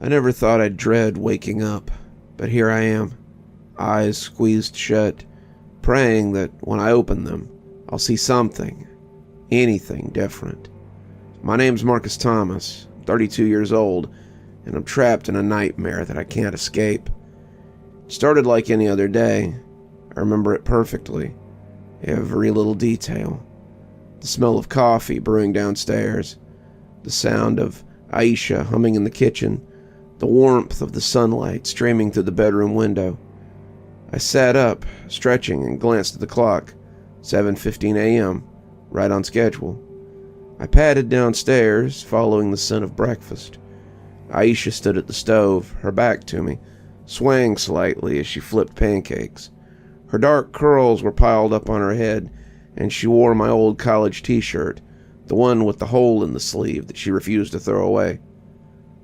I never thought I'd dread waking up, but here I am, eyes squeezed shut, praying that when I open them, I'll see something, anything different. My name's Marcus Thomas, I'm 32 years old, and I'm trapped in a nightmare that I can't escape. It started like any other day. I remember it perfectly, every little detail. The smell of coffee brewing downstairs, the sound of Aisha humming in the kitchen, the warmth of the sunlight streaming through the bedroom window. I sat up, stretching, and glanced at the clock. 7:15 a.m., right on schedule. I padded downstairs, following the scent of breakfast. Aisha stood at the stove, her back to me, swaying slightly as she flipped pancakes. Her dark curls were piled up on her head, and she wore my old college t-shirt, the one with the hole in the sleeve that she refused to throw away.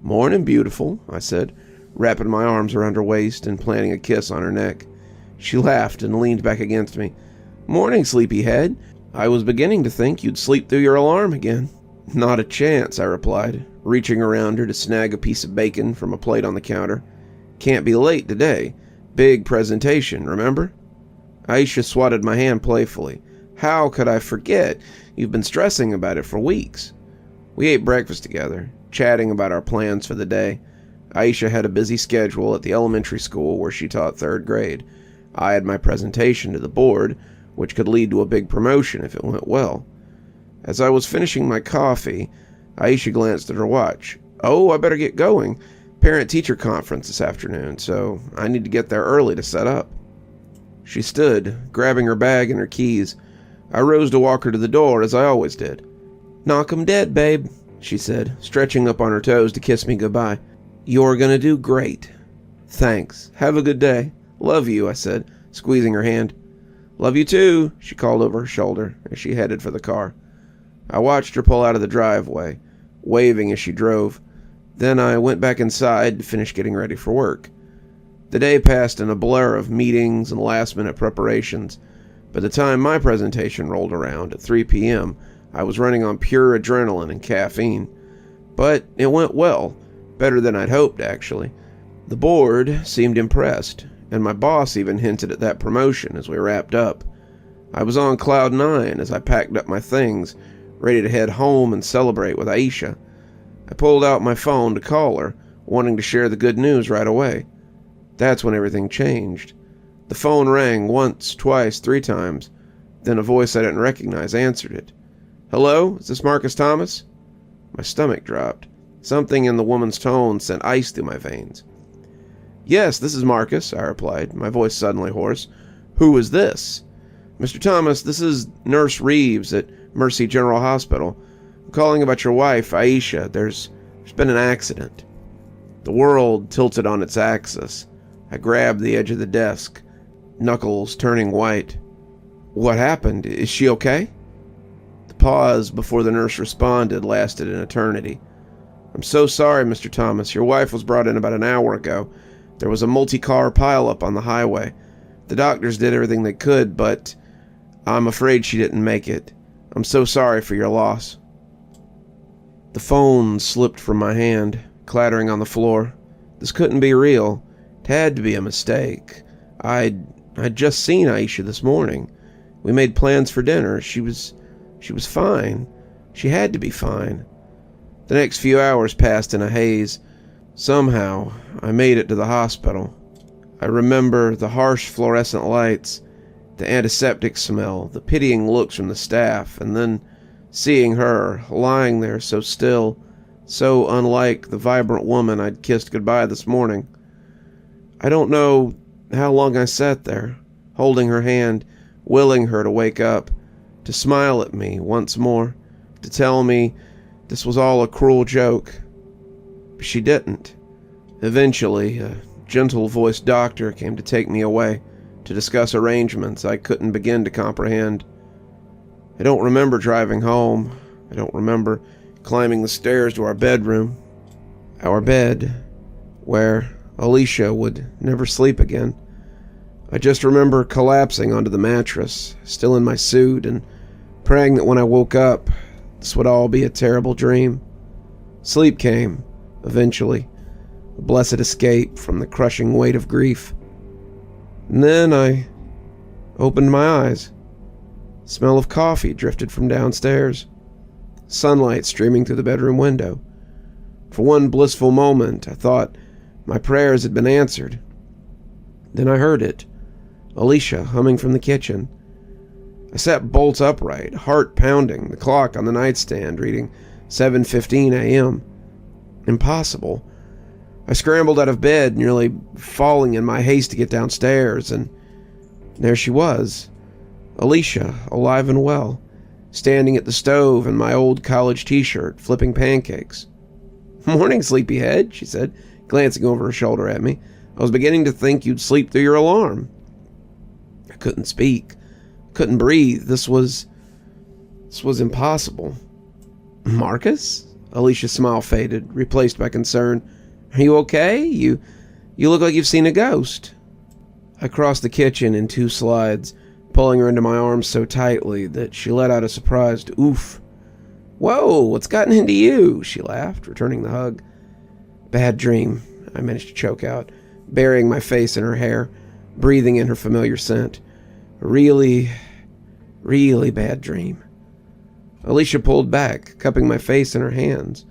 "Morning, beautiful," I said, wrapping my arms around her waist and planting a kiss on her neck. She laughed and leaned back against me. "Morning, sleepyhead. I was beginning to think you'd sleep through your alarm again." "Not a chance," I replied, reaching around her to snag a piece of bacon from a plate on the counter. "Can't be late today. Big presentation, remember?" Aisha swatted my hand playfully. "How could I forget? You've been stressing about it for weeks." We ate breakfast together, chatting about our plans for the day. Aisha had a busy schedule at the elementary school where she taught 3rd grade. I had my presentation to the board, which could lead to a big promotion if it went well. As I was finishing my coffee, Aisha glanced at her watch. "Oh, I better get going. Parent-teacher conference this afternoon, so I need to get there early to set up." She stood, grabbing her bag and her keys. I rose to walk her to the door, as I always did. "Knock 'em dead, babe," she said, stretching up on her toes to kiss me goodbye. "You're gonna do great." "Thanks. Have a good day." "Love you," I said, squeezing her hand. "Love you too," she called over her shoulder as she headed for the car. I watched her pull out of the driveway, waving as she drove. Then I went back inside to finish getting ready for work. The day passed in a blur of meetings and last-minute preparations. By the time my presentation rolled around at 3 p.m., I was running on pure adrenaline and caffeine. But it went well, better than I'd hoped, actually. The board seemed impressed, and my boss even hinted at that promotion as we wrapped up. I was on cloud 9 as I packed up my things, ready to head home and celebrate with Aisha. I pulled out my phone to call her, wanting to share the good news right away. That's when everything changed. The phone rang once, twice, 3 times. Then a voice I didn't recognize answered it. "Hello? Is this Marcus Thomas?" My stomach dropped. Something in the woman's tone sent ice through my veins. "Yes, this is Marcus," I replied, my voice suddenly hoarse. "Who is this?" "Mr. Thomas, this is Nurse Reeves at Mercy General Hospital. I'm calling about your wife, Aisha. There's been an accident." The world tilted on its axis. I grabbed the edge of the desk, knuckles turning white. "What happened? Is she okay?" The pause before the nurse responded lasted an eternity. "I'm so sorry, Mr. Thomas. Your wife was brought in about an hour ago. There was a multi-car pileup on the highway. The doctors did everything they could, but I'm afraid she didn't make it. I'm so sorry for your loss." The phone slipped from my hand, clattering on the floor. This couldn't be real. It had to be a mistake. I'd just seen Aisha this morning. We made plans for dinner. She was fine. She had to be fine. The next few hours passed in a haze. Somehow, I made it to the hospital. I remember the harsh fluorescent lights, the antiseptic smell, the pitying looks from the staff, and then seeing her lying there so still, so unlike the vibrant woman I'd kissed goodbye this morning. I don't know how long I sat there, holding her hand, willing her to wake up, to smile at me once more, to tell me this was all a cruel joke. But she didn't. Eventually, a gentle-voiced doctor came to take me away, to discuss arrangements I couldn't begin to comprehend. I don't remember driving home. I don't remember climbing the stairs to our bedroom. Our bed, where Alicia would never sleep again. I just remember collapsing onto the mattress, still in my suit, and praying that when I woke up, this would all be a terrible dream. Sleep came, eventually. a blessed escape from the crushing weight of grief. And then I opened my eyes. The smell of coffee drifted from downstairs, sunlight streaming through the bedroom window. For one blissful moment, I thought my prayers had been answered. Then I heard it, Alicia humming from the kitchen. I sat bolt upright, heart pounding, the clock on the nightstand reading 7:15 a.m. Impossible. I scrambled out of bed, nearly falling in my haste to get downstairs, and there she was, Alicia, alive and well, standing at the stove in my old college t-shirt, flipping pancakes. "Morning, sleepyhead," she said, glancing over her shoulder at me. "I was beginning to think you'd sleep through your alarm." I couldn't speak, couldn't breathe. This was impossible. "Marcus?" Alicia's smile faded, replaced by concern. "Are you okay? You look like you've seen a ghost." I crossed the kitchen in 2 slides, pulling her into my arms so tightly that she let out a surprised oof. "Whoa, what's gotten into you?" she laughed, returning the hug. "Bad dream," I managed to choke out, burying my face in her hair, breathing in her familiar scent. Really, really bad dream. Alicia pulled back, cupping my face in her hands.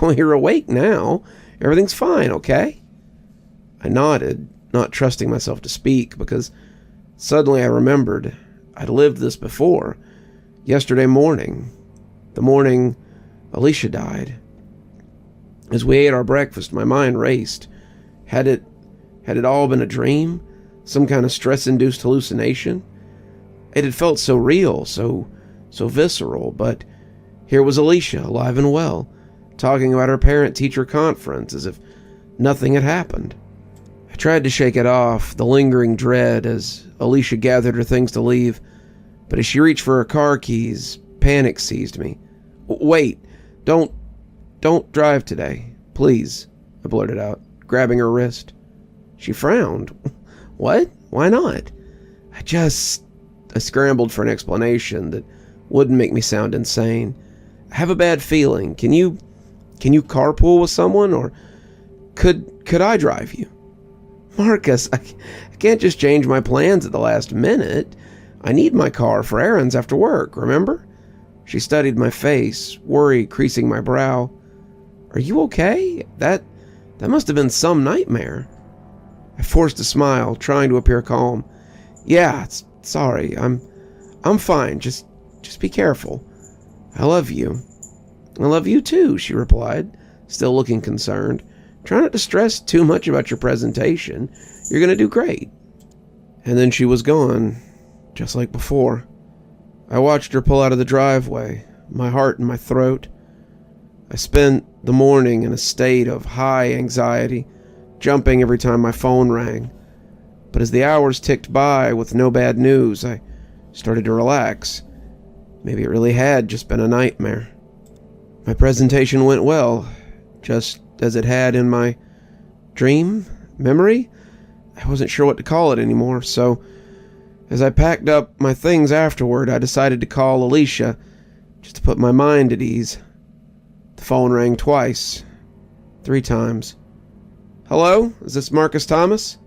"Well, you're awake now. Everything's fine, okay?" I nodded, not trusting myself to speak, because suddenly I remembered I'd lived this before. Yesterday morning. The morning Alicia died. As we ate our breakfast, my mind raced. Had it all been a dream? Some kind of stress-induced hallucination? It had felt so real, so visceral, but here was Alicia, alive and well, talking about her parent-teacher conference as if nothing had happened. I tried to shake it off, the lingering dread, as Alicia gathered her things to leave, but as she reached for her car keys, panic seized me. "Wait, don't drive today, please," I blurted out, grabbing her wrist. She frowned. "What? Why not?" I scrambled for an explanation that wouldn't make me sound insane. "I have a bad feeling. Can you carpool with someone, or could I drive you?" "Marcus, I can't just change my plans at the last minute. I need my car for errands after work, remember?" She studied my face, worry creasing my brow. "Are you okay? That must have been some nightmare." I forced a smile, trying to appear calm. "Yeah, sorry. I'm fine. Just be careful. I love you." "I love you too," she replied, still looking concerned. "Try not to stress too much about your presentation. You're going to do great." And then she was gone, just like before. I watched her pull out of the driveway, my heart in my throat. I spent the morning in a state of high anxiety, jumping every time my phone rang. But as the hours ticked by with no bad news, I started to relax. Maybe it really had just been a nightmare. My presentation went well, just as it had in my dream, memory. I wasn't sure what to call it anymore, so as I packed up my things afterward, I decided to call Alicia, just to put my mind at ease. The phone rang twice, 3 times. "Hello? Is this Marcus Thomas?"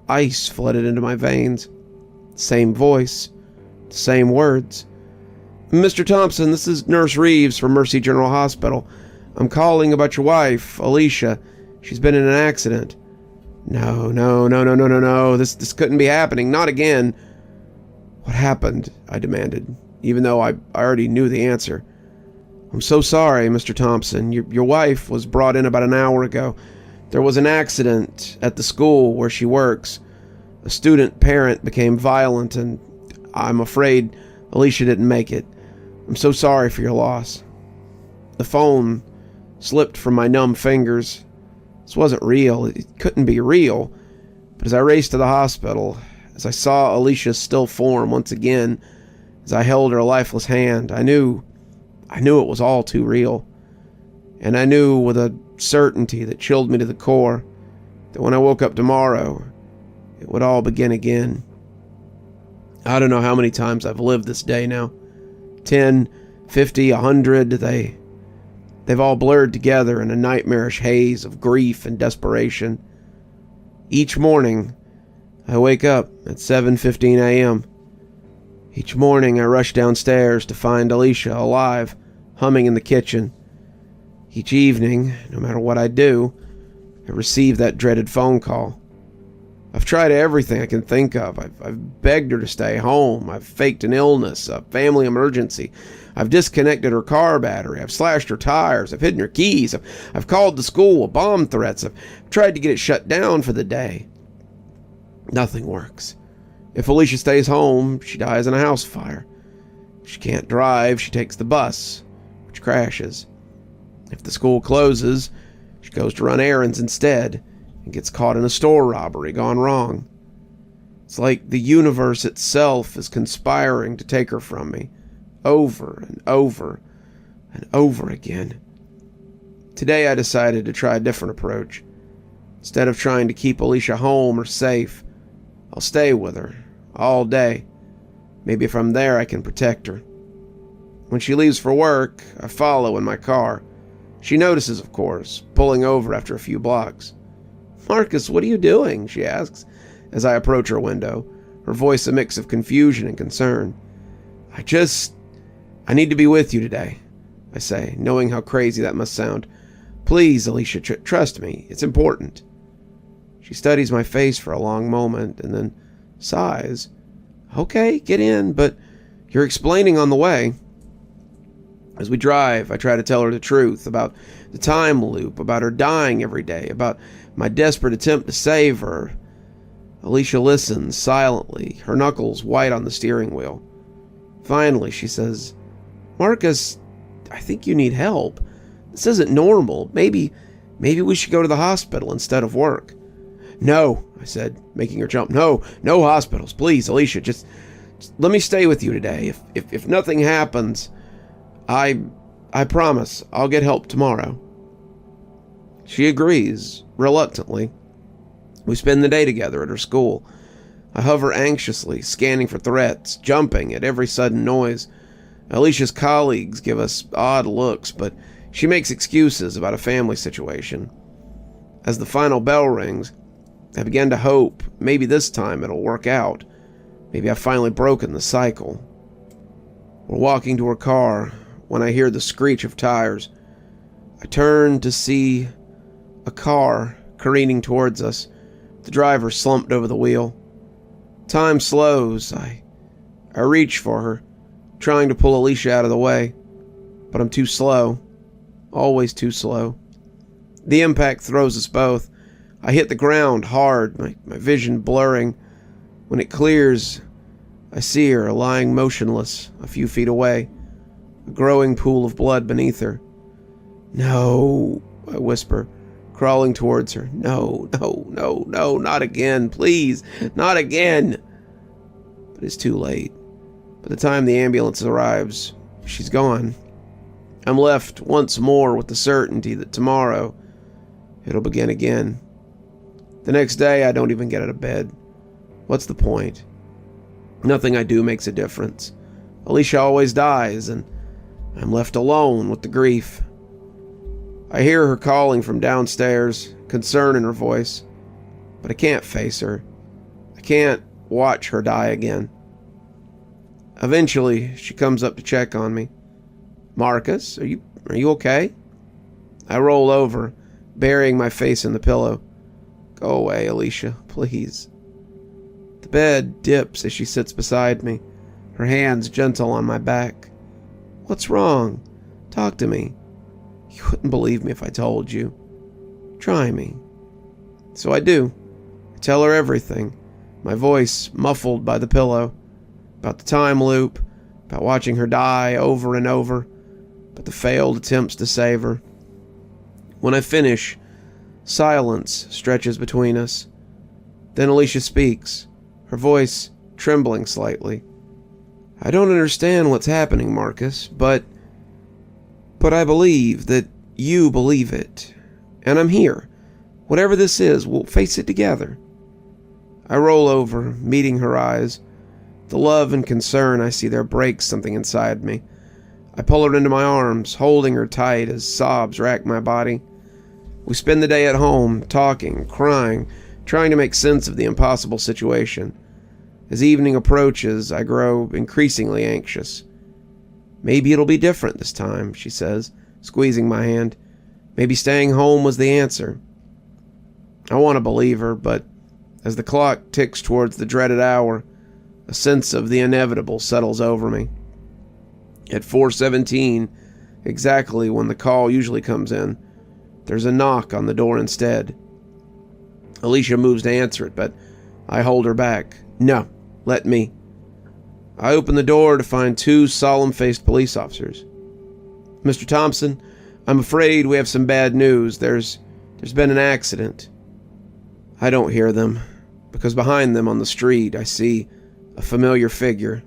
Ice flooded into my veins. Same voice, the same words. "Mr. Thompson, this is Nurse Reeves from Mercy General Hospital. I'm calling about your wife, Alicia. She's been in an accident." No. This couldn't be happening. Not again. "What happened?" I demanded, even though I already knew the answer. "I'm so sorry, Mr. Thompson. Your wife was brought in about an hour ago. There was an accident at the school where she works. A student parent became violent, and I'm afraid Alicia didn't make it. I'm so sorry for your loss." The phone slipped from my numb fingers. This wasn't real. It couldn't be real. But as I raced to the hospital, as I saw Alicia's still form once again, as I held her lifeless hand, I knew it was all too real. And I knew with a certainty that chilled me to the core that when I woke up tomorrow, it would all begin again. I don't know how many times I've lived this day now. 10, 50, 100. They They've all blurred together in a nightmarish haze of grief and desperation. Each morning, I wake up at 7:15 a.m. Each morning, I rush downstairs to find Alicia alive, humming in the kitchen. Each evening, no matter what I do, I receive that dreaded phone call. I've tried everything I can think of. I've begged her to stay home. I've faked an illness, a family emergency. I've disconnected her car battery. I've slashed her tires. I've hidden her keys. I've called the school with bomb threats. I've tried to get it shut down for the day. Nothing works. If Alicia stays home, she dies in a house fire. If she can't drive, she takes the bus, which crashes. If the school closes, she goes to run errands instead and gets caught in a store robbery gone wrong. It's like the universe itself is conspiring to take her from me, over and over and over again. Today I decided to try a different approach. Instead of trying to keep Alicia home or safe, I'll stay with her all day. Maybe if I'm there, I can protect her. When she leaves for work, I follow in my car. She notices, of course, pulling over after a few blocks. "Marcus, what are you doing?" she asks as I approach her window, her voice a mix of confusion and concern. I need to be with you today," I say, knowing how crazy that must sound. "Please, Alicia, trust me. It's important." She studies my face for a long moment and then sighs. "Okay, get in, but you're explaining on the way." As we drive, I try to tell her the truth about the time loop, about her dying every day, about my desperate attempt to save her. Alicia listens silently, her knuckles white on the steering wheel. Finally, she says, "Marcus, I think you need help. This isn't normal. Maybe we should go to the hospital instead of work." "No," I said, making her jump. No hospitals. Please, Alicia, just let me stay with you today. If nothing happens, I promise I'll get help tomorrow." She agrees, reluctantly. We spend the day together at her school. I hover anxiously, scanning for threats, jumping at every sudden noise. Alicia's colleagues give us odd looks, but she makes excuses about a family situation. As the final bell rings, I begin to hope maybe this time it'll work out. Maybe I've finally broken the cycle. We're walking to her car when I hear the screech of tires. I turn to see a car careening towards us, the driver slumped over the wheel. Time slows. I reach for her, trying to pull Alicia out of the way, but I'm too slow. Always too slow. The impact throws us both. I hit the ground hard, my vision blurring. When it clears, I see her lying motionless a few feet away, a growing pool of blood beneath her. "No," I whisper, crawling towards her. No, not again, please, not again." But it's too late. By the time the ambulance arrives, she's gone. I'm left once more with the certainty that tomorrow it'll begin again. The next day, I don't even get out of bed. What's the point? Nothing I do makes a difference. Alicia always dies, and I'm left alone with the grief. I hear her calling from downstairs, concern in her voice, but I can't face her. I can't watch her die again. Eventually, she comes up to check on me. "Marcus, are you okay?" I roll over, burying my face in the pillow. "Go away, Alicia, please." The bed dips as she sits beside me, her hands gentle on my back. "What's wrong? Talk to me. You wouldn't believe me if I told you. Try me." So I do. I tell her everything, my voice muffled by the pillow, about the time loop, about watching her die over and over, about the failed attempts to save her. When I finish, silence stretches between us. Then Alicia speaks, her voice trembling slightly. "I don't understand what's happening, Marcus, but I believe that you believe it. And I'm here. Whatever this is, we'll face it together." I roll over, meeting her eyes. The love and concern I see there breaks something inside me. I pull her into my arms, holding her tight as sobs rack my body. We spend the day at home, talking, crying, trying to make sense of the impossible situation. As evening approaches, I grow increasingly anxious. "Maybe it'll be different this time," she says, squeezing my hand. "Maybe staying home was the answer." I want to believe her, but as the clock ticks towards the dreaded hour, a sense of the inevitable settles over me. At 4:17, exactly when the call usually comes in, there's a knock on the door instead. Alicia moves to answer it, but I hold her back. "No, let me." I open the door to find two solemn-faced police officers. "Mr. Thompson, I'm afraid we have some bad news. There's been an accident." I don't hear them, because behind them on the street I see a familiar figure,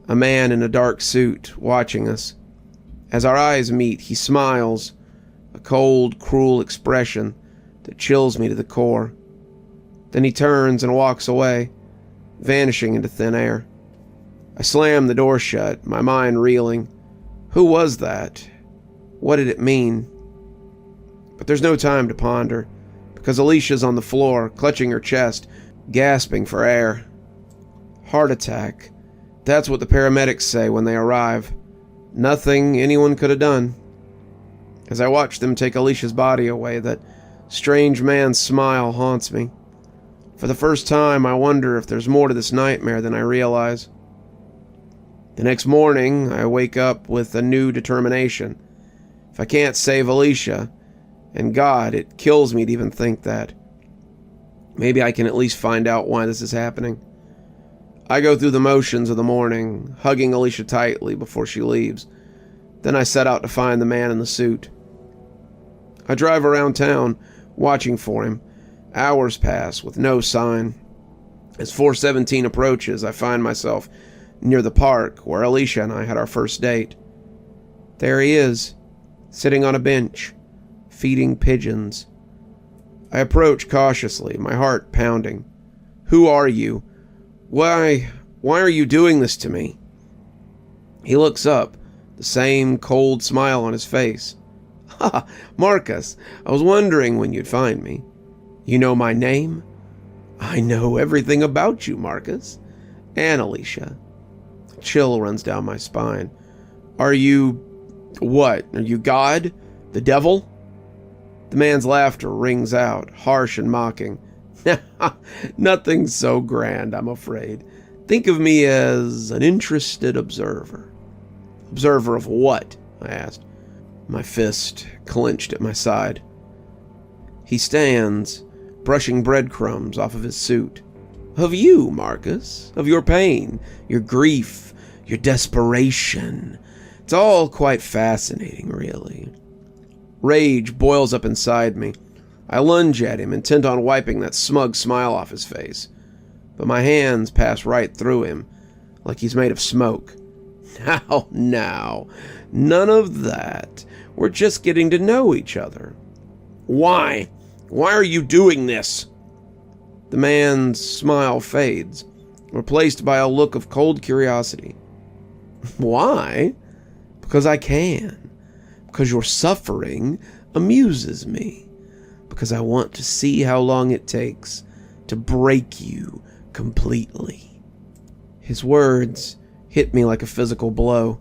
a man in a dark suit watching us. As our eyes meet, he smiles, a cold, cruel expression that chills me to the core. Then he turns and walks away, vanishing into thin air. I slam the door shut, my mind reeling. Who was that? What did it mean? But there's no time to ponder, because Alicia's on the floor, clutching her chest, gasping for air. Heart attack. That's what the paramedics say when they arrive. Nothing anyone could have done. As I watch them take Alicia's body away, that strange man's smile haunts me. For the first time, I wonder if there's more to this nightmare than I realize. The next morning, I wake up with a new determination. If I can't save Alicia, and God, it kills me to even think that, maybe I can at least find out why this is happening. I go through the motions of the morning, hugging Alicia tightly before she leaves. Then I set out to find the man in the suit. I drive around town, watching for him. Hours pass with no sign. As 4:17 approaches, I find myself near the park where Alicia and I had our first date. There he is, sitting on a bench, feeding pigeons. I approach cautiously, my heart pounding. "Who are you? Why are you doing this to me?" He looks up, the same cold smile on his face. "Ha, Marcus, I was wondering when you'd find me. You know my name?" "I know everything about you, Marcus." "And Alicia." A chill runs down my spine. "Are you... what? Are you God? The devil?" The man's laughter rings out, harsh and mocking. "Nothing so grand, I'm afraid. Think of me as an interested observer." "Observer of what?" I asked, my fist clenched at my side. He stands, brushing breadcrumbs off of his suit. "Of you, Marcus. Of your pain, your grief, your desperation. It's all quite fascinating, really." Rage boils up inside me. I lunge at him, intent on wiping that smug smile off his face. But my hands pass right through him, like he's made of smoke. Now, none of that. We're just getting to know each other." "Why? Why are you doing this?" The man's smile fades, replaced by a look of cold curiosity. "Why? Because I can. Because your suffering amuses me. Because I want to see how long it takes to break you completely." His words hit me like a physical blow.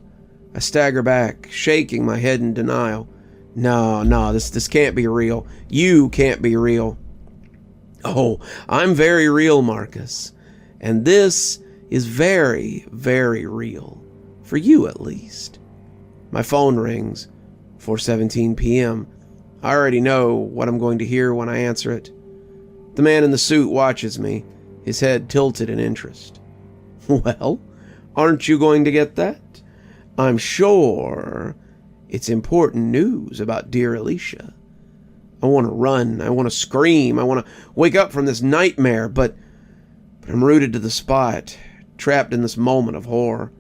I stagger back, shaking my head in denial. No, this can't be real. You can't be real." "Oh, I'm very real, Marcus. And this is very, very real. For you, at least." My phone rings. 4:17 p.m. I already know what I'm going to hear when I answer it. The man in the suit watches me, his head tilted in interest. "Well, aren't you going to get that? I'm sure it's important news about dear Alicia. I want to run, I want to scream, I want to wake up from this nightmare, but I'm rooted to the spot, trapped in this moment of horror.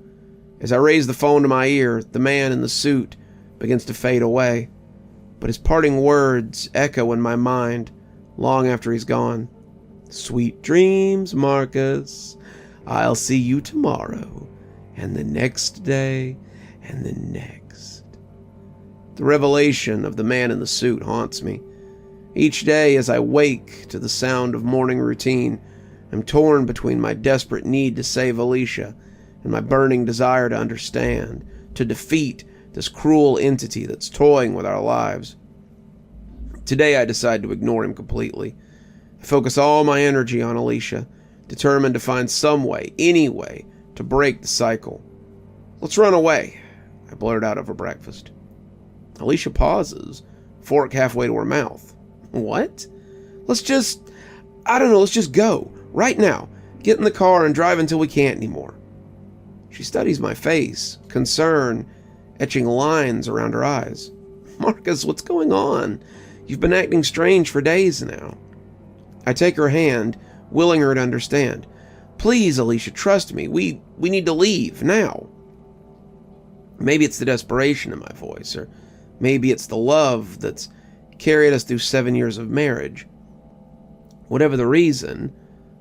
As I raise the phone to my ear, the man in the suit begins to fade away, but his parting words echo in my mind long after he's gone. "Sweet dreams, Marcus. I'll see you tomorrow, and the next day, and then next. The revelation of the man in the suit haunts me. Each day as I wake to the sound of morning routine, I'm torn between my desperate need to save Alicia and my burning desire to understand, to defeat this cruel entity that's toying with our lives. Today I decide to ignore him completely. I focus all my energy on Alicia, determined to find some way, any way, to break the cycle. "Let's run away," I blurt out over breakfast. Alicia pauses, fork halfway to her mouth. "What? Let's just go. Right now. Get in the car and drive until we can't anymore." She studies my face, concern etching lines around her eyes. "Marcus, what's going on? You've been acting strange for days now." I take her hand, willing her to understand. "Please, Alicia, trust me. We need to leave, now." Maybe it's the desperation in my voice, or maybe it's the love that's carried us through 7 years of marriage. Whatever the reason,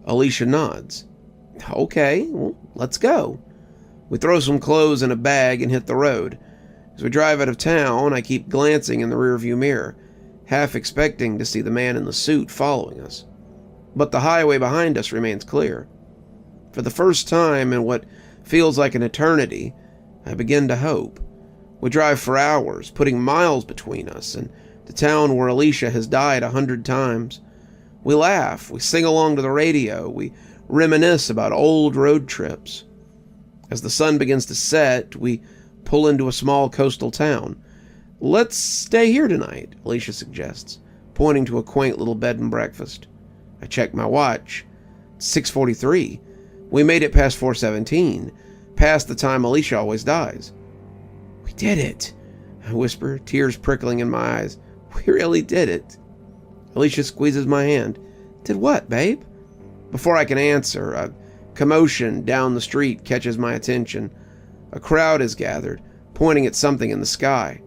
Alicia nods. "Okay, well, let's go." We throw some clothes in a bag and hit the road. As we drive out of town, I keep glancing in the rearview mirror, half expecting to see the man in the suit following us. But the highway behind us remains clear. For the first time in what feels like an eternity, I begin to hope. We drive for hours, putting miles between us and the town where Alicia has died 100 times. We laugh, we sing along to the radio, we reminisce about old road trips. As the sun begins to set, we pull into a small coastal town. "Let's stay here tonight," Alicia suggests, pointing to a quaint little bed and breakfast. I check my watch. It's 6:43. We made it past 4:17, past the time Alicia always dies. "We did it," I whisper, tears prickling in my eyes. "We really did it." Alicia squeezes my hand. "Did what, babe?" Before I can answer, a commotion down the street catches my attention. A crowd is gathered, pointing at something in the sky.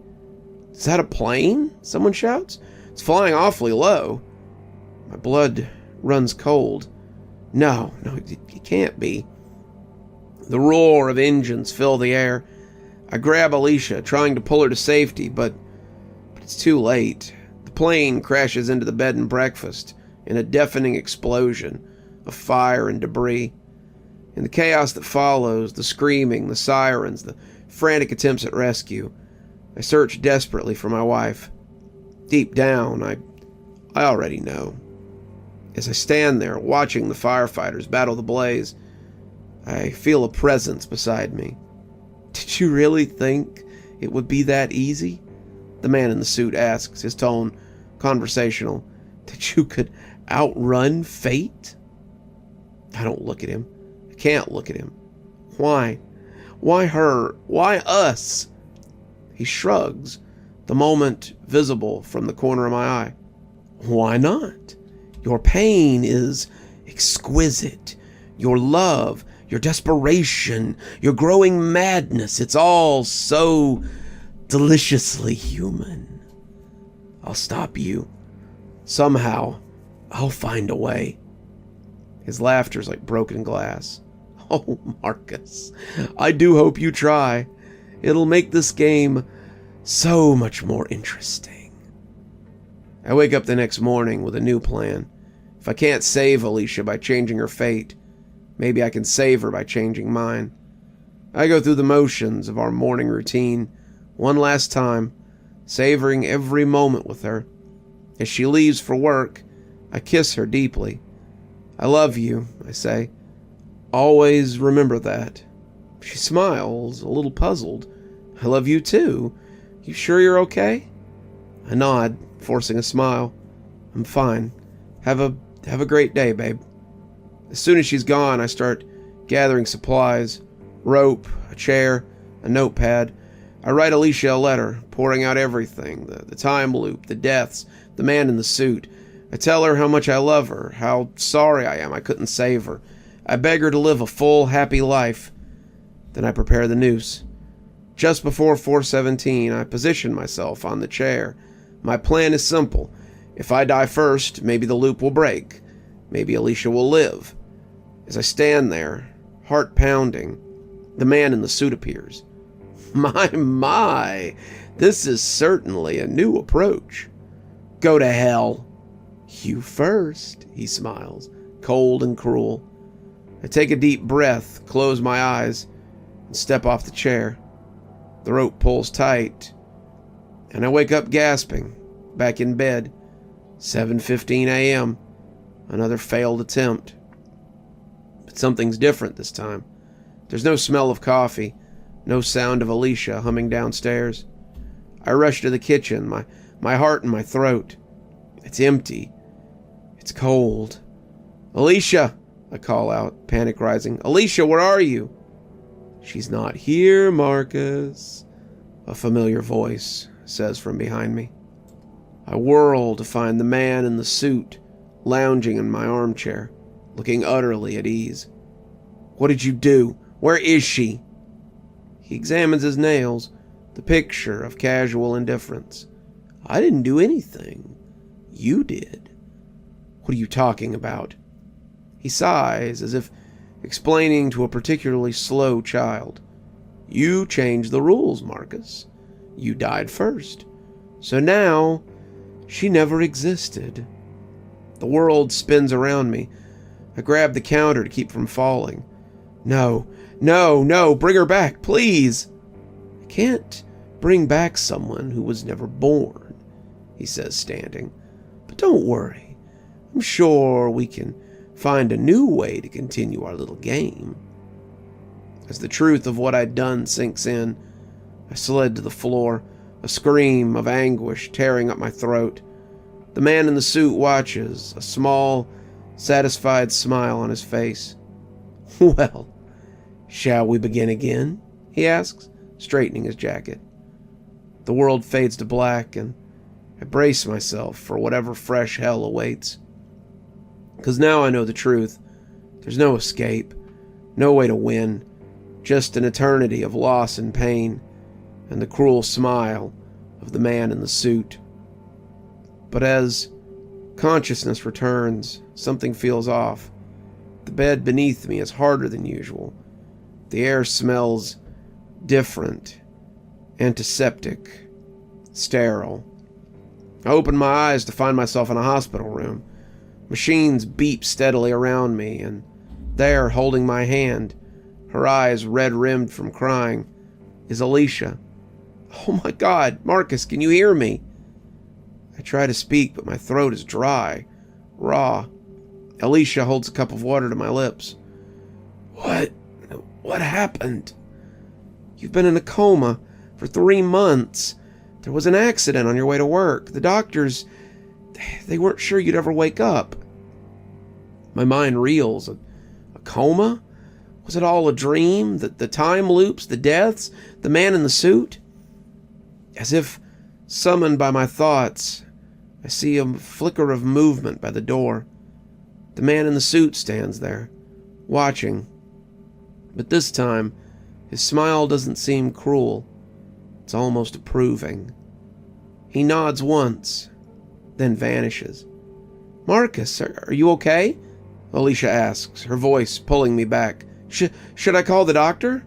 "Is that a plane?" someone shouts. "It's flying awfully low." My blood runs cold. No, it can't be. The roar of engines fill the air. I grab Alicia, trying to pull her to safety, but it's too late. The plane crashes into the bed and breakfast in a deafening explosion of fire and debris. In the chaos that follows, the screaming, the sirens, the frantic attempts at rescue, I search desperately for my wife. Deep down, I already know. As I stand there, watching the firefighters battle the blaze, I feel a presence beside me. "Did you really think it would be that easy?" the man in the suit asks, his tone conversational. "That you could outrun fate?" I don't look at him. I can't look at him. Why? Why her? Why us? He shrugs, the moment visible from the corner of my eye. "Why not? Your pain is exquisite. Your love, your desperation, your growing madness, it's all so deliciously human. I'll stop you. Somehow, I'll find a way." His laughter's like broken glass. "Oh, Marcus, I do hope you try. It'll make this game so much more interesting." I wake up the next morning with a new plan. If I can't save Alicia by changing her fate, maybe I can save her by changing mine. I go through the motions of our morning routine one last time, savoring every moment with her. As she leaves for work, I kiss her deeply. "I love you," I say. "Always remember that." She smiles, a little puzzled. "I love you too. You sure you're okay?" I nod, forcing a smile. "I'm fine. Have a great day, babe." As soon as she's gone, I start gathering supplies. Rope, a chair, a notepad. I write Alicia a letter, pouring out everything. The time loop, the deaths, the man in the suit. I tell her how much I love her, how sorry I am I couldn't save her. I beg her to live a full, happy life. Then I prepare the noose. Just before 4:17, I position myself on the chair. My plan is simple. If I die first, maybe the loop will break. Maybe Alicia will live. As I stand there, heart pounding, the man in the suit appears. My, this is certainly a new approach. Go to hell. You first, he smiles, cold and cruel. I take a deep breath, close my eyes, and step off the chair. The rope pulls tight, and I wake up gasping, back in bed. 7:15 a.m. Another failed attempt. But something's different this time. There's no smell of coffee, no sound of Alicia humming downstairs. I rush to the kitchen, my heart in my throat. It's empty. It's cold. Alicia, I call out, panic rising. Alicia, where are you? She's not here, Marcus, a familiar voice says from behind me. I whirl to find the man in the suit lounging in my armchair, looking utterly at ease. What did you do? Where is she? He examines his nails, the picture of casual indifference. I didn't do anything. You did. What are you talking about? He sighs as if explaining to a particularly slow child. You changed the rules, Marcus. You died first. So now, she never existed. The world spins around me. I grab the counter to keep from falling. No, bring her back, please. I can't bring back someone who was never born, he says, standing. But don't worry. I'm sure we can find a new way to continue our little game. As the truth of what I'd done sinks in, I slid to the floor, a scream of anguish tearing up my throat. The man in the suit watches, a small, satisfied smile on his face. Well, shall we begin again? He asks, straightening his jacket. The world fades to black, and I brace myself for whatever fresh hell awaits. Because now I know the truth. There's no escape, no way to win, just an eternity of loss and pain, and the cruel smile of the man in the suit. But as consciousness returns, something feels off. The bed beneath me is harder than usual. The air smells different, antiseptic, sterile. I open my eyes to find myself in a hospital room. Machines beep steadily around me, and there, holding my hand, her eyes red-rimmed from crying, is Alicia. Oh my God, Marcus, can you hear me? I try to speak, but my throat is dry, raw. Alicia holds a cup of water to my lips. What happened? You've been in a coma for 3 months. There was an accident on your way to work. The doctors, they weren't sure you'd ever wake up. My mind reels. A coma? Was it all a dream? The time loops, the deaths, the man in the suit? As if summoned by my thoughts, I see a flicker of movement by the door. The man in the suit stands there, watching. But this time, his smile doesn't seem cruel. It's almost approving. He nods once, then vanishes. Marcus, are you okay? Alicia asks, her voice pulling me back. Should I call the doctor?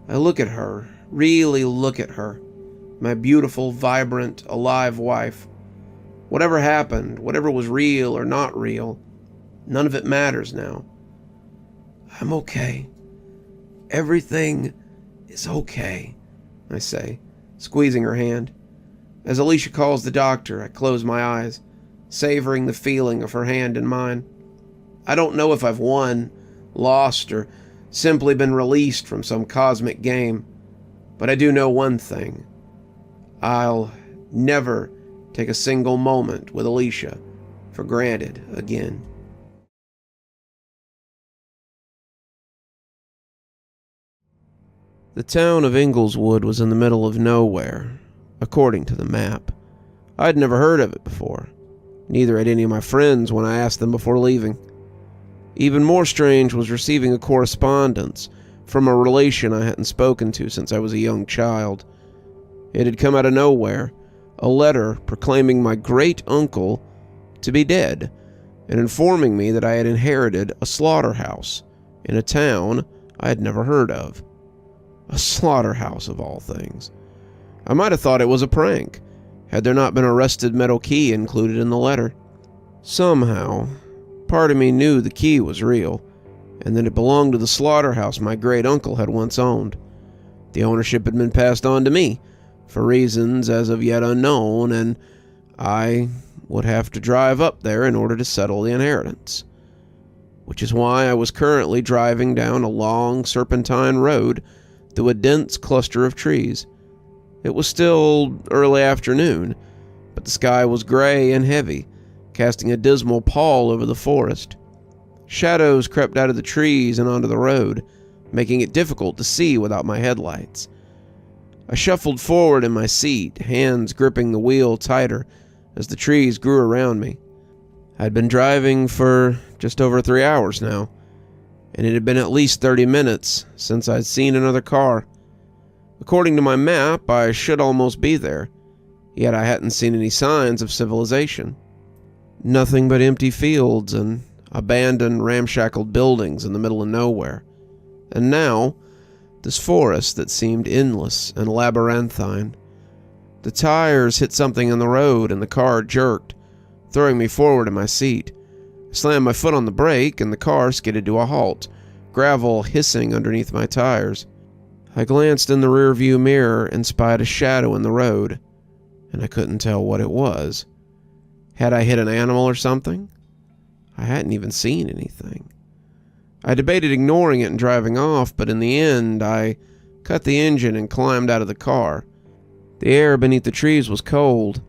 I look at her, really look at her. My beautiful, vibrant, alive wife. Whatever happened, whatever was real or not real, none of it matters now. I'm okay. Everything is okay, I say, squeezing her hand. As Alicia calls the doctor, I close my eyes, savoring the feeling of her hand in mine. I don't know if I've won, lost, or simply been released from some cosmic game, but I do know one thing. I'll never take a single moment with Alicia for granted again. The town of Ingleswood was in the middle of nowhere, according to the map. I'd never heard of it before. Neither had any of my friends when I asked them before leaving. Even more strange was receiving a correspondence from a relation I hadn't spoken to since I was a young child. It had come out of nowhere, a letter proclaiming my great-uncle to be dead, and informing me that I had inherited a slaughterhouse in a town I had never heard of. A slaughterhouse of all things. I might have thought it was a prank, had there not been a rusted metal key included in the letter. Somehow, part of me knew the key was real, and that it belonged to the slaughterhouse my great uncle had once owned. The ownership had been passed on to me, for reasons as of yet unknown, and I would have to drive up there in order to settle the inheritance. Which is why I was currently driving down a long serpentine road through a dense cluster of trees. It was still early afternoon, but the sky was gray and heavy, casting a dismal pall over the forest. Shadows crept out of the trees and onto the road, making it difficult to see without my headlights. I shuffled forward in my seat, hands gripping the wheel tighter as the trees grew around me. I'd been driving for just over 3 hours now, and it had been at least 30 minutes since I'd seen another car. According to my map, I should almost be there, yet I hadn't seen any signs of civilization. Nothing but empty fields and abandoned, ramshackle buildings in the middle of nowhere. And now, this forest that seemed endless and labyrinthine. The tires hit something in the road and the car jerked, throwing me forward in my seat. I slammed my foot on the brake and the car skidded to a halt, gravel hissing underneath my tires. I glanced in the rearview mirror and spied a shadow in the road, and I couldn't tell what it was. Had I hit an animal or something? I hadn't even seen anything. I debated ignoring it and driving off, but in the end, I cut the engine and climbed out of the car. The air beneath the trees was cold,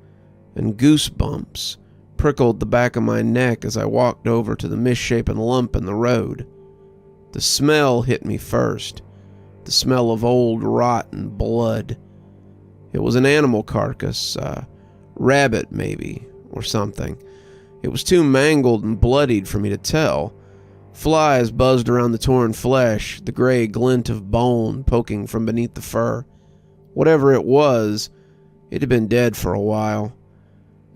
and goosebumps prickled the back of my neck as I walked over to the misshapen lump in the road. The smell hit me first, the smell of old rotten blood. It was an animal carcass, a rabbit maybe, or something. It was too mangled and bloodied for me to tell. Flies buzzed around the torn flesh, the gray glint of bone poking from beneath the fur. Whatever it was, it had been dead for a while.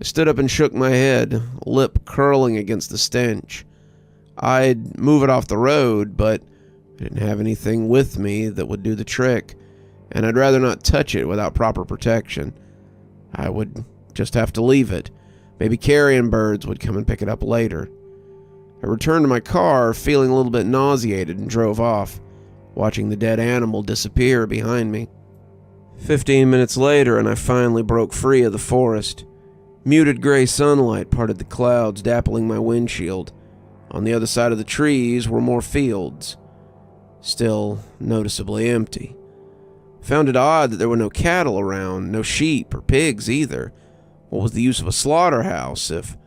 I stood up and shook my head, lip curling against the stench. I'd move it off the road, but I didn't have anything with me that would do the trick, and I'd rather not touch it without proper protection. I would just have to leave it. Maybe carrion birds would come and pick it up later. I returned to my car, feeling a little bit nauseated, and drove off, watching the dead animal disappear behind me. 15 minutes later, and I finally broke free of the forest. Muted gray sunlight parted the clouds, dappling my windshield. On the other side of the trees were more fields, still noticeably empty. Found it odd that there were no cattle around, no sheep or pigs either. What was the use of a slaughterhouse if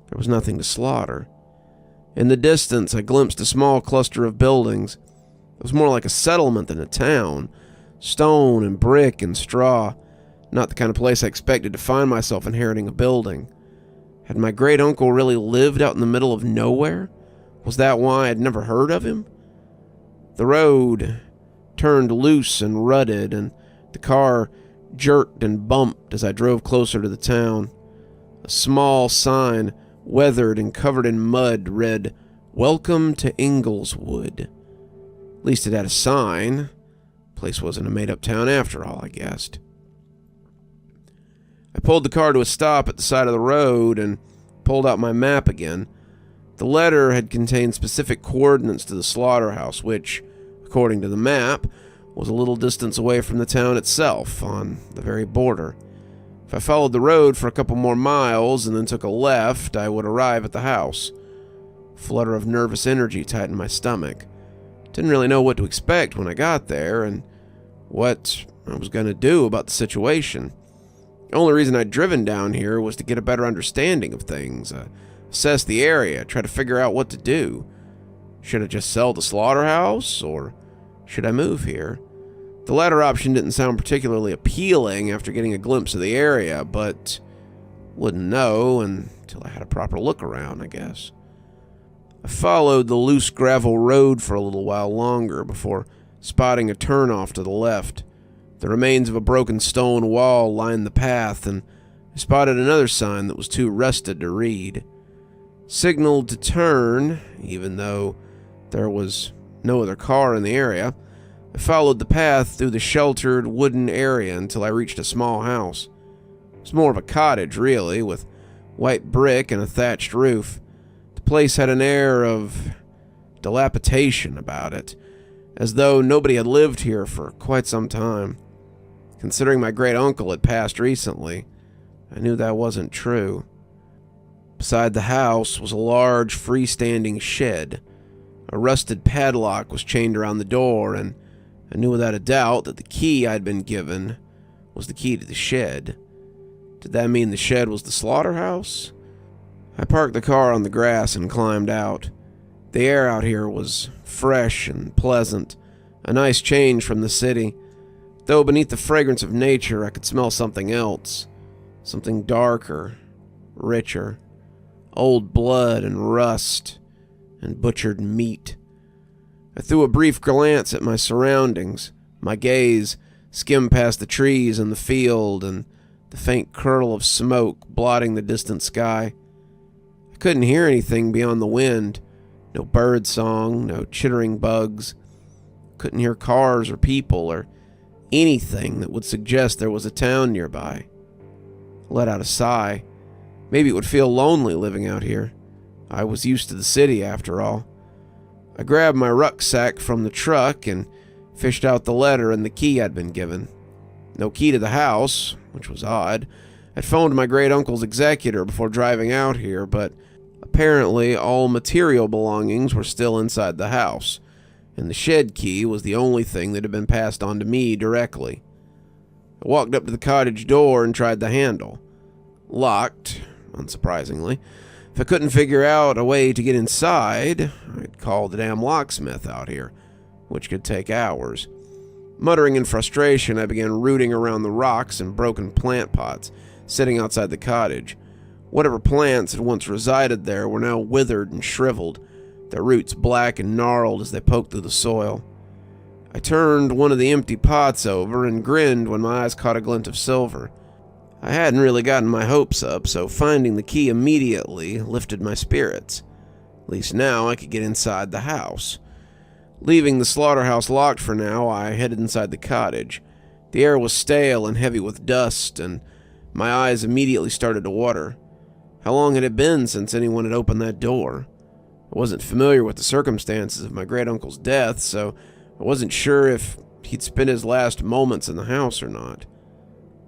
there was nothing to slaughter? In the distance, I glimpsed a small cluster of buildings. It was more like a settlement than a town. Stone and brick and straw. Not the kind of place I expected to find myself inheriting a building. Had my great uncle really lived out in the middle of nowhere? Was that why I'd never heard of him? The road turned loose and rutted, and the car jerked and bumped as I drove closer to the town. A small sign, weathered and covered in mud, read, "Welcome to Ingleswood." At least it had a sign. The place wasn't a made-up town after all, I guessed. I pulled the car to a stop at the side of the road and pulled out my map again. The letter had contained specific coordinates to the slaughterhouse, which, according to the map, was a little distance away from the town itself, on the very border. If I followed the road for a couple more miles and then took a left, I would arrive at the house. A flutter of nervous energy tightened my stomach. Didn't really know what to expect when I got there, and what I was going to do about the situation. The only reason I'd driven down here was to get a better understanding of things, assess the area, try to figure out what to do. Should I just sell the slaughterhouse, or should I move here? The latter option didn't sound particularly appealing after getting a glimpse of the area, but wouldn't know until I had a proper look around, I guess. I followed the loose gravel road for a little while longer before spotting a turnoff to the left. The remains of a broken stone wall lined the path, and I spotted another sign that was too rusted to read. Signaled to turn, even though there was no other car in the area. I followed the path through the sheltered wooden area until I reached a small house. It was more of a cottage, really, with white brick and a thatched roof. The place had an air of dilapidation about it, as though nobody had lived here for quite some time. Considering my great-uncle had passed recently, I knew that wasn't true. Beside the house was a large freestanding shed. A rusted padlock was chained around the door, and I knew without a doubt that the key I'd been given was the key to the shed. Did that mean the shed was the slaughterhouse? I parked the car on the grass and climbed out. The air out here was fresh and pleasant, a nice change from the city, though beneath the fragrance of nature I could smell something else, something darker, richer, old blood and rust and butchered meat. I threw a brief glance at my surroundings. My gaze skimmed past the trees and the field and the faint curl of smoke blotting the distant sky. I couldn't hear anything beyond the wind. No bird song, no chittering bugs. Couldn't hear cars or people or anything that would suggest there was a town nearby. I let out a sigh. Maybe it would feel lonely living out here. I was used to the city, after all. I grabbed my rucksack from the truck and fished out the letter and the key I'd been given. No key to the house, which was odd. I'd phoned my great-uncle's executor before driving out here, but apparently all material belongings were still inside the house, and the shed key was the only thing that had been passed on to me directly. I walked up to the cottage door and tried the handle. Locked, unsurprisingly. If I couldn't figure out a way to get inside, I'd call the damn locksmith out here, which could take hours. Muttering in frustration, I began rooting around the rocks and broken plant pots sitting outside the cottage. Whatever plants had once resided there were now withered and shriveled, their roots black and gnarled as they poked through the soil. I turned one of the empty pots over and grinned when my eyes caught a glint of silver. I hadn't really gotten my hopes up, so finding the key immediately lifted my spirits. At least now I could get inside the house. Leaving the slaughterhouse locked for now, I headed inside the cottage. The air was stale and heavy with dust, and my eyes immediately started to water. How long had it been since anyone had opened that door? I wasn't familiar with the circumstances of my great-uncle's death, so I wasn't sure if he'd spent his last moments in the house or not.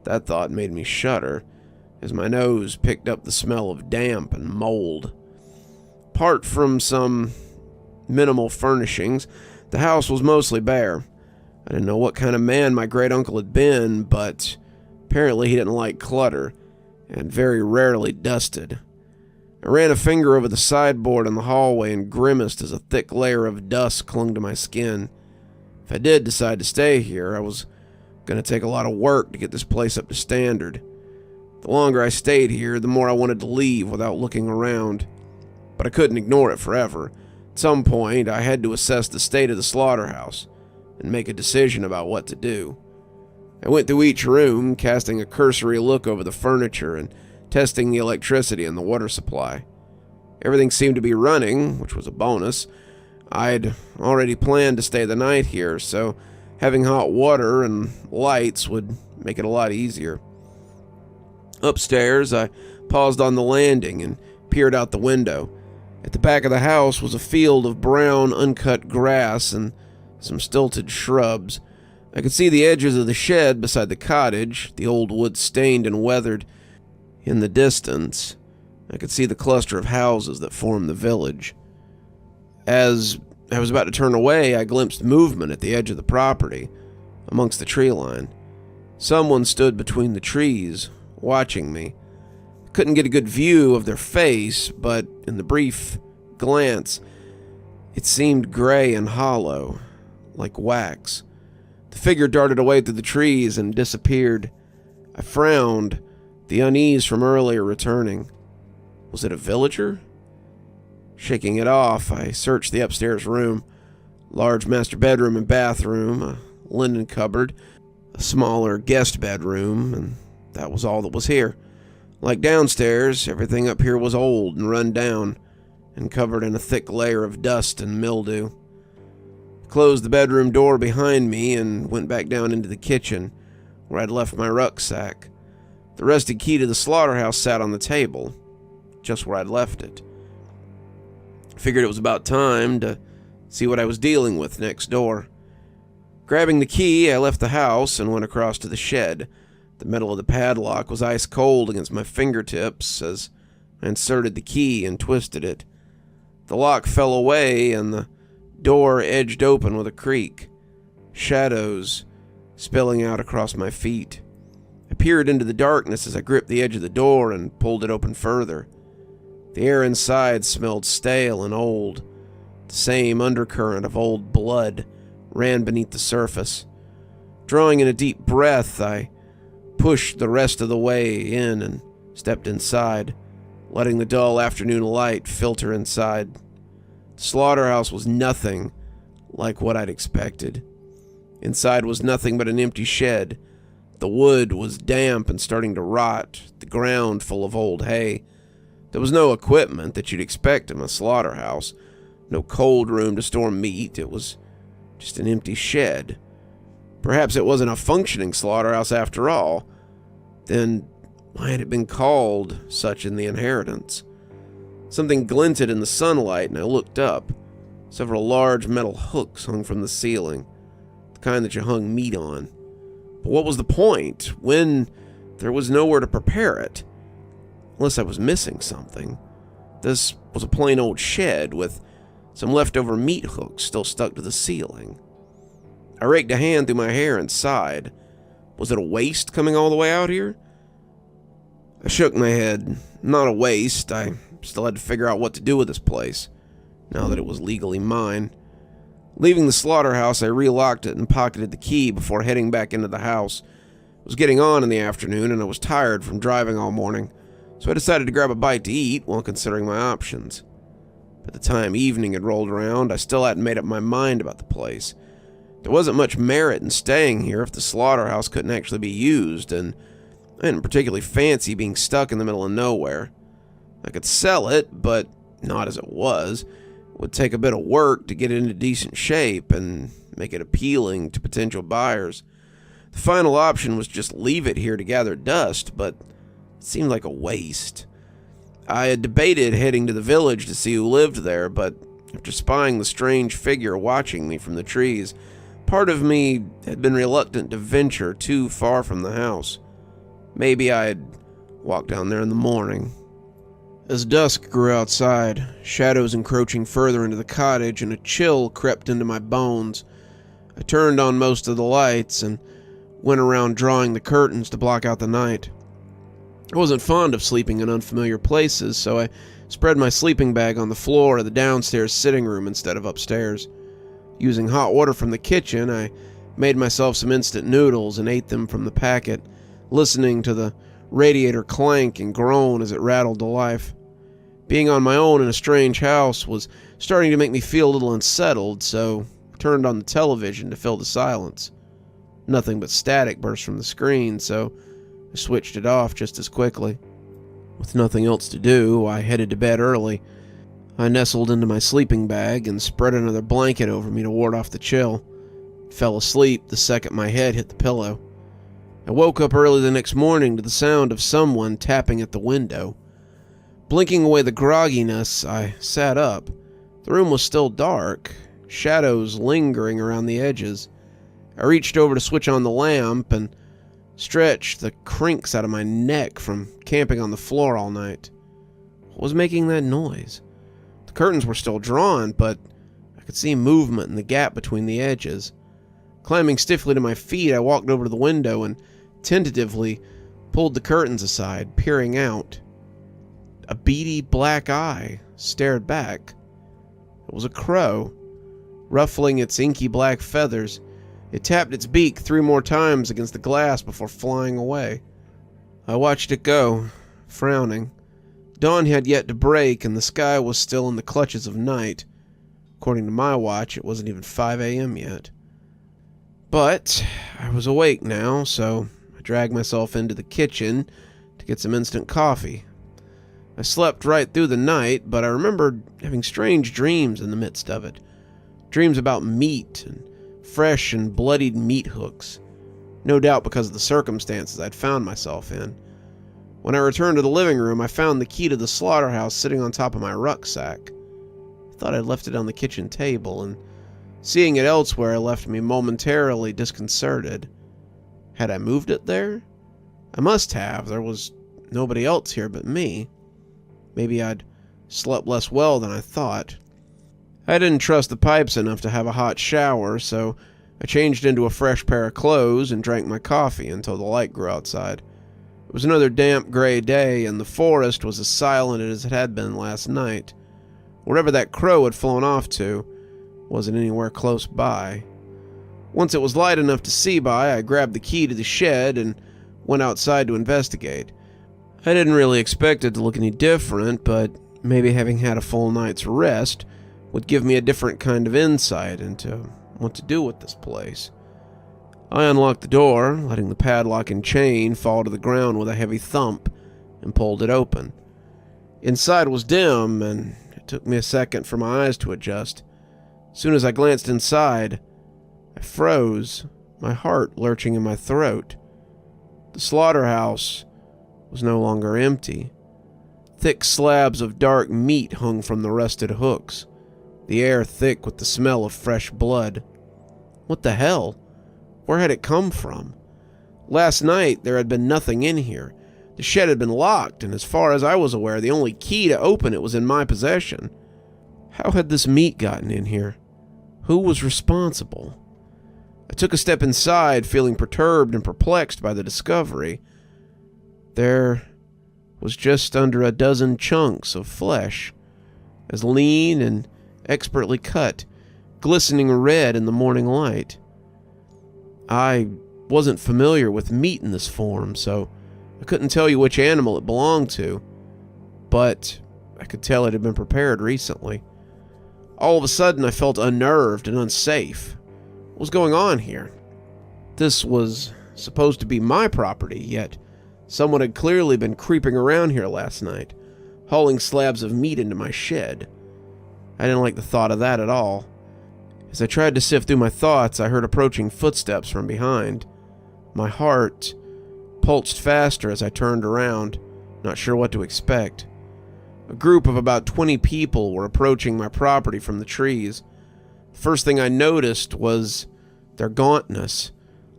That thought made me shudder, as my nose picked up the smell of damp and mold. Apart from some minimal furnishings, the house was mostly bare. I didn't know what kind of man my great-uncle had been, but apparently he didn't like clutter, and very rarely dusted. I ran a finger over the sideboard in the hallway and grimaced as a thick layer of dust clung to my skin. If I did decide to stay here, I was going to take a lot of work to get this place up to standard. The longer I stayed here, the more I wanted to leave without looking around. But I couldn't ignore it forever. At some point, I had to assess the state of the slaughterhouse and make a decision about what to do. I went through each room, casting a cursory look over the furniture and testing the electricity and the water supply. Everything seemed to be running, which was a bonus. I'd already planned to stay the night here, so having hot water and lights would make it a lot easier. Upstairs, I paused on the landing and peered out the window. At the back of the house was a field of brown, uncut grass and some stilted shrubs. I could see the edges of the shed beside the cottage, the old wood stained and weathered. In the distance, I could see the cluster of houses that formed the village. As I was about to turn away, I glimpsed movement at the edge of the property, amongst the tree line. Someone stood between the trees, watching me. I couldn't get a good view of their face, but in the brief glance, it seemed gray and hollow, like wax. The figure darted away through the trees and disappeared. I frowned, the unease from earlier returning. Was it a villager? Shaking it off, I searched the upstairs room. Large master bedroom and bathroom, a linen cupboard, a smaller guest bedroom, and that was all that was here. Like downstairs, everything up here was old and run down, and covered in a thick layer of dust and mildew. I closed the bedroom door behind me and went back down into the kitchen, where I'd left my rucksack. The rusted key to the slaughterhouse sat on the table, just where I'd left it. Figured it was about time to see what I was dealing with next door. Grabbing the key, I left the house and went across to the shed. The metal of the padlock was ice cold against my fingertips as I inserted the key and twisted it. The lock fell away and the door edged open with a creak. Shadows spilling out across my feet. I peered into the darkness as I gripped the edge of the door and pulled it open further. The air inside smelled stale and old. The same undercurrent of old blood ran beneath the surface. Drawing in a deep breath, I pushed the rest of the way in and stepped inside, letting the dull afternoon light filter inside. The slaughterhouse was nothing like what I'd expected. Inside was nothing but an empty shed. The wood was damp and starting to rot, the ground full of old hay. There was no equipment that you'd expect in a slaughterhouse. No cold room to store meat. It was just an empty shed. Perhaps it wasn't a functioning slaughterhouse after all. Then why had it been called such in the inheritance? Something glinted in the sunlight, and I looked up. Several large metal hooks hung from the ceiling, the kind that you hung meat on. But what was the point when there was nowhere to prepare it? Unless I was missing something. This was a plain old shed with some leftover meat hooks still stuck to the ceiling. I raked a hand through my hair and sighed. Was it a waste coming all the way out here? I shook my head. Not a waste. I still had to figure out what to do with this place, now that it was legally mine. Leaving the slaughterhouse, I relocked it and pocketed the key before heading back into the house. It was getting on in the afternoon, and I was tired from driving all morning, so I decided to grab a bite to eat while considering my options. By the time evening had rolled around, I still hadn't made up my mind about the place. There wasn't much merit in staying here if the slaughterhouse couldn't actually be used, and I didn't particularly fancy being stuck in the middle of nowhere. I could sell it, but not as it was. It would take a bit of work to get it into decent shape and make it appealing to potential buyers. The final option was just leave it here to gather dust, but it seemed like a waste. I had debated heading to the village to see who lived there, but after spying the strange figure watching me from the trees, part of me had been reluctant to venture too far from the house. Maybe I'd walk down there in the morning. As dusk grew outside, shadows encroaching further into the cottage, and a chill crept into my bones, I turned on most of the lights and went around drawing the curtains to block out the night. I wasn't fond of sleeping in unfamiliar places, so I spread my sleeping bag on the floor of the downstairs sitting room instead of upstairs. Using hot water from the kitchen, I made myself some instant noodles and ate them from the packet, listening to the radiator clank and groan as it rattled to life. Being on my own in a strange house was starting to make me feel a little unsettled, so I turned on the television to fill the silence. Nothing but static burst from the screen, so I switched it off just as quickly. With nothing else to do, I headed to bed early. I nestled into my sleeping bag and spread another blanket over me to ward off the chill. Fell asleep the second my head hit the pillow. I woke up early the next morning to the sound of someone tapping at the window. Blinking away the grogginess, I sat up. The room was still dark, shadows lingering around the edges. I reached over to switch on the lamp and stretched the crinks out of my neck from camping on the floor all night. What was making that noise? The curtains were still drawn, but I could see movement in the gap between the edges. Climbing stiffly to my feet, I walked over to the window and tentatively pulled the curtains aside, peering out. A beady black eye stared back. It was a crow. Ruffling its inky black feathers, it tapped its beak 3 more times against the glass before flying away. I watched it go, frowning. Dawn had yet to break, and the sky was still in the clutches of night. According to my watch, it wasn't even 5 a.m. yet. But I was awake now, so I dragged myself into the kitchen to get some instant coffee. I slept right through the night, but I remembered having strange dreams in the midst of it. Dreams about meat and fresh and bloodied meat hooks. No doubt because of the circumstances I'd found myself in. When I returned to the living room, I found the key to the slaughterhouse sitting on top of my rucksack. I thought I'd left it on the kitchen table, and seeing it elsewhere left me momentarily disconcerted. Had I moved it there? I must have. There was nobody else here but me. Maybe I'd slept less well than I thought. I didn't trust the pipes enough to have a hot shower, so I changed into a fresh pair of clothes and drank my coffee until the light grew outside. It was another damp, gray day, and the forest was as silent as it had been last night. Wherever that crow had flown off to wasn't anywhere close by. Once it was light enough to see by, I grabbed the key to the shed and went outside to investigate. I didn't really expect it to look any different, but maybe having had a full night's rest would give me a different kind of insight into what to do with this place. I unlocked the door, letting the padlock and chain fall to the ground with a heavy thump, and pulled it open. Inside was dim, and it took me a second for my eyes to adjust. As soon as I glanced inside, I froze, my heart lurching in my throat. The slaughterhouse was no longer empty. Thick slabs of dark meat hung from the rusted hooks, the air thick with the smell of fresh blood. What the hell? Where had it come from? Last night, there had been nothing in here. The shed had been locked, and as far as I was aware, the only key to open it was in my possession. How had this meat gotten in here? Who was responsible? I took a step inside, feeling perturbed and perplexed by the discovery. There was just under a dozen chunks of flesh, as lean and expertly cut, glistening red in the morning light. I wasn't familiar with meat in this form, so I couldn't tell you which animal it belonged to, but I could tell it had been prepared recently. All of a sudden, I felt unnerved and unsafe. What was going on here? This was supposed to be my property, yet someone had clearly been creeping around here last night, hauling slabs of meat into my shed. I didn't like the thought of that at all. As I tried to sift through my thoughts, I heard approaching footsteps from behind. My heart pulsed faster as I turned around, not sure what to expect. A group of about 20 people were approaching my property from the trees. The first thing I noticed was their gauntness.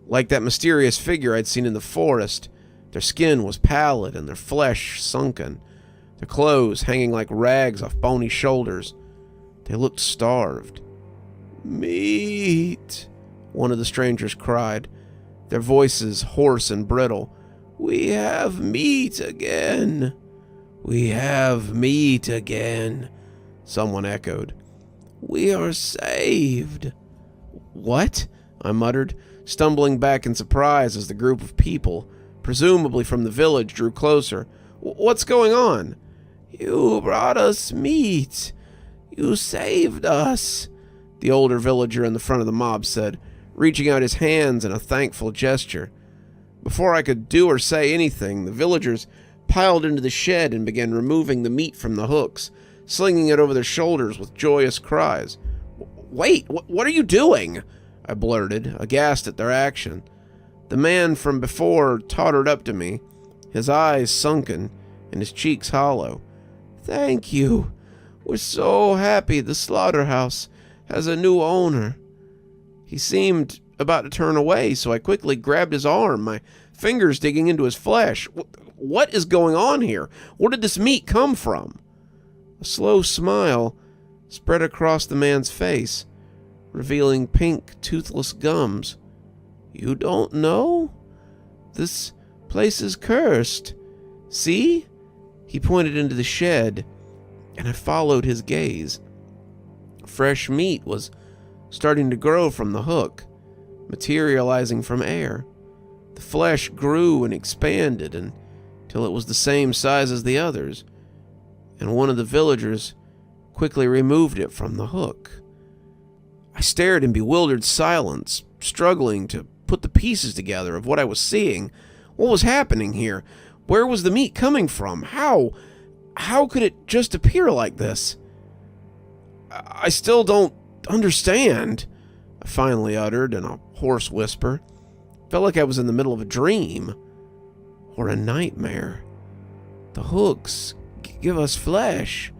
Like that mysterious figure I'd seen in the forest, their skin was pallid and their flesh sunken, their clothes hanging like rags off bony shoulders. They looked starved. "Meat," one of the strangers cried, their voices hoarse and brittle. "We have meat again." "We have meat again," someone echoed. "We are saved." "What?" I muttered, stumbling back in surprise as the group of people, presumably from the village, drew closer. "What's going on?" "You brought us meat. You saved us," the older villager in the front of the mob said, reaching out his hands in a thankful gesture. Before I could do or say anything, the villagers piled into the shed and began removing the meat from the hooks, slinging it over their shoulders with joyous cries. "Wait, what are you doing?" I blurted, aghast at their action. The man from before tottered up to me, his eyes sunken and his cheeks hollow. "Thank you. We're so happy the slaughterhouse has a new owner." He seemed about to turn away, so I quickly grabbed his arm, my fingers digging into his flesh. What is going on here? Where did this meat come from? A slow smile spread across the man's face, revealing pink, toothless gums. "You don't know? This place is cursed. See?" He pointed into the shed, and I followed his gaze. Fresh meat was starting to grow from the hook, materializing from air. The flesh grew and expanded until it was the same size as the others, and one of the villagers quickly removed it from the hook. I stared in bewildered silence, struggling to put the pieces together of what I was seeing. What was happening here? Where was the meat coming from? How could it just appear like this? I still don't understand, I finally uttered in a hoarse whisper. Felt like I was in the middle of a dream or a nightmare. The hooks give us flesh,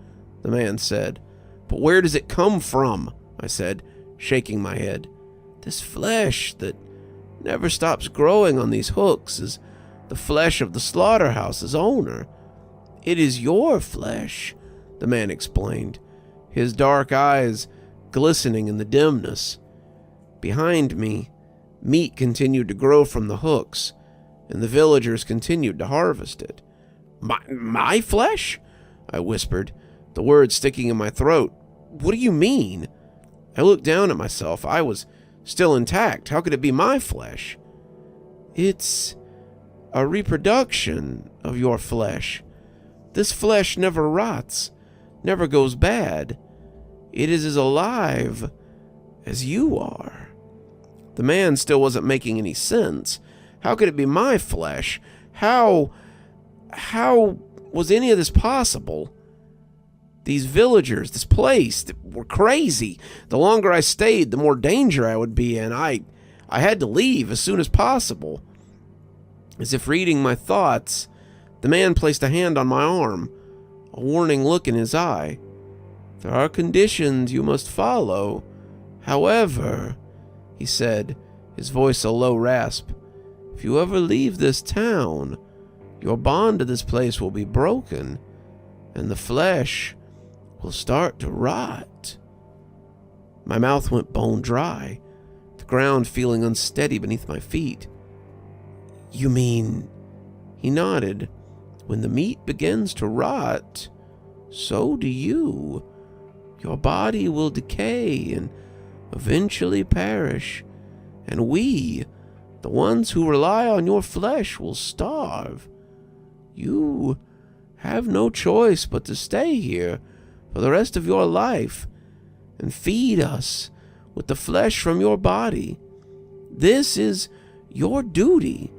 the man said. But where does it come from? I said, shaking my head. This flesh that never stops growing on these hooks is the flesh of the slaughterhouse's owner. It is your flesh, the man explained, his dark eyes glistening in the dimness. Behind me, meat continued to grow from the hooks, and the villagers continued to harvest it. My flesh? I whispered, the words sticking in my throat. What do you mean? I looked down at myself. I was still intact. How could it be my flesh? It's a reproduction of your flesh. This flesh never rots, never goes bad. It is as alive as you are. The man still wasn't making any sense. How could it be my flesh? How was any of this possible? These villagers, this place, were crazy. The longer I stayed, the more danger I would be in. I had to leave as soon as possible. As if reading my thoughts, the man placed a hand on my arm, a warning look in his eye. There are conditions you must follow. However, he said, his voice a low rasp, if you ever leave this town, your bond to this place will be broken, and the flesh will start to rot. My mouth went bone dry, the ground feeling unsteady beneath my feet. You mean, he nodded, when the meat begins to rot, so do you. Your body will decay and eventually perish, and we, the ones who rely on your flesh, will starve. You have no choice but to stay here for the rest of your life and feed us with the flesh from your body. This is your duty,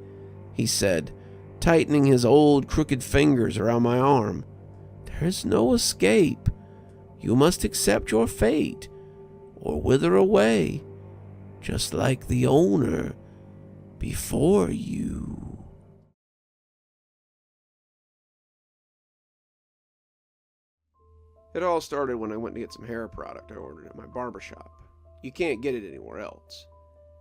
he said, tightening his old crooked fingers around my arm. There's no escape. You must accept your fate or wither away, just like the owner before you. It all started when I went to get some hair product I ordered at my barber shop. You can't get it anywhere else.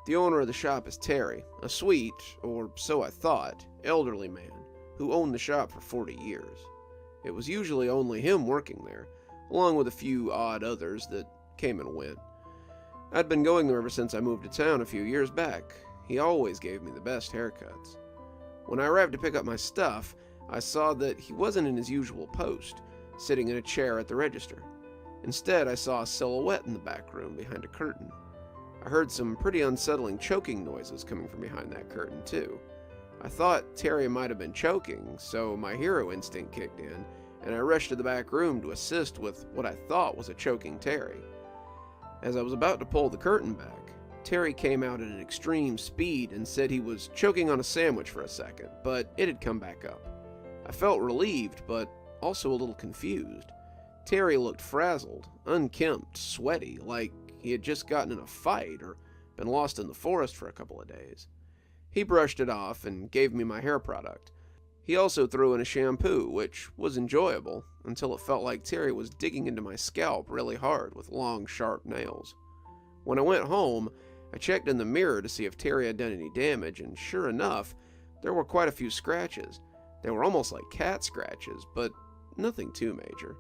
The owner of the shop is Terry, a sweet, or so I thought, elderly man who owned the shop for 40 years. It was usually only him working there, along with a few odd others that came and went. I'd been going there ever since I moved to town a few years back. He always gave me the best haircuts. When I arrived to pick up my stuff, I saw that he wasn't in his usual post, sitting in a chair at the register. Instead, I saw a silhouette in the back room behind a curtain. I heard some pretty unsettling choking noises coming from behind that curtain, too. I thought Terry might have been choking, so my hero instinct kicked in, and I rushed to the back room to assist with what I thought was a choking Terry. As I was about to pull the curtain back, Terry came out at an extreme speed and said he was choking on a sandwich for a second, but it had come back up. I felt relieved, but also a little confused. Terry looked frazzled, unkempt, sweaty, like he had just gotten in a fight or been lost in the forest for a couple of days. He brushed it off and gave me my hair product. He also threw in a shampoo, which was enjoyable, until it felt like Terry was digging into my scalp really hard with long, sharp nails. When I went home, I checked in the mirror to see if Terry had done any damage, and sure enough, there were quite a few scratches. They were almost like cat scratches, but nothing too major.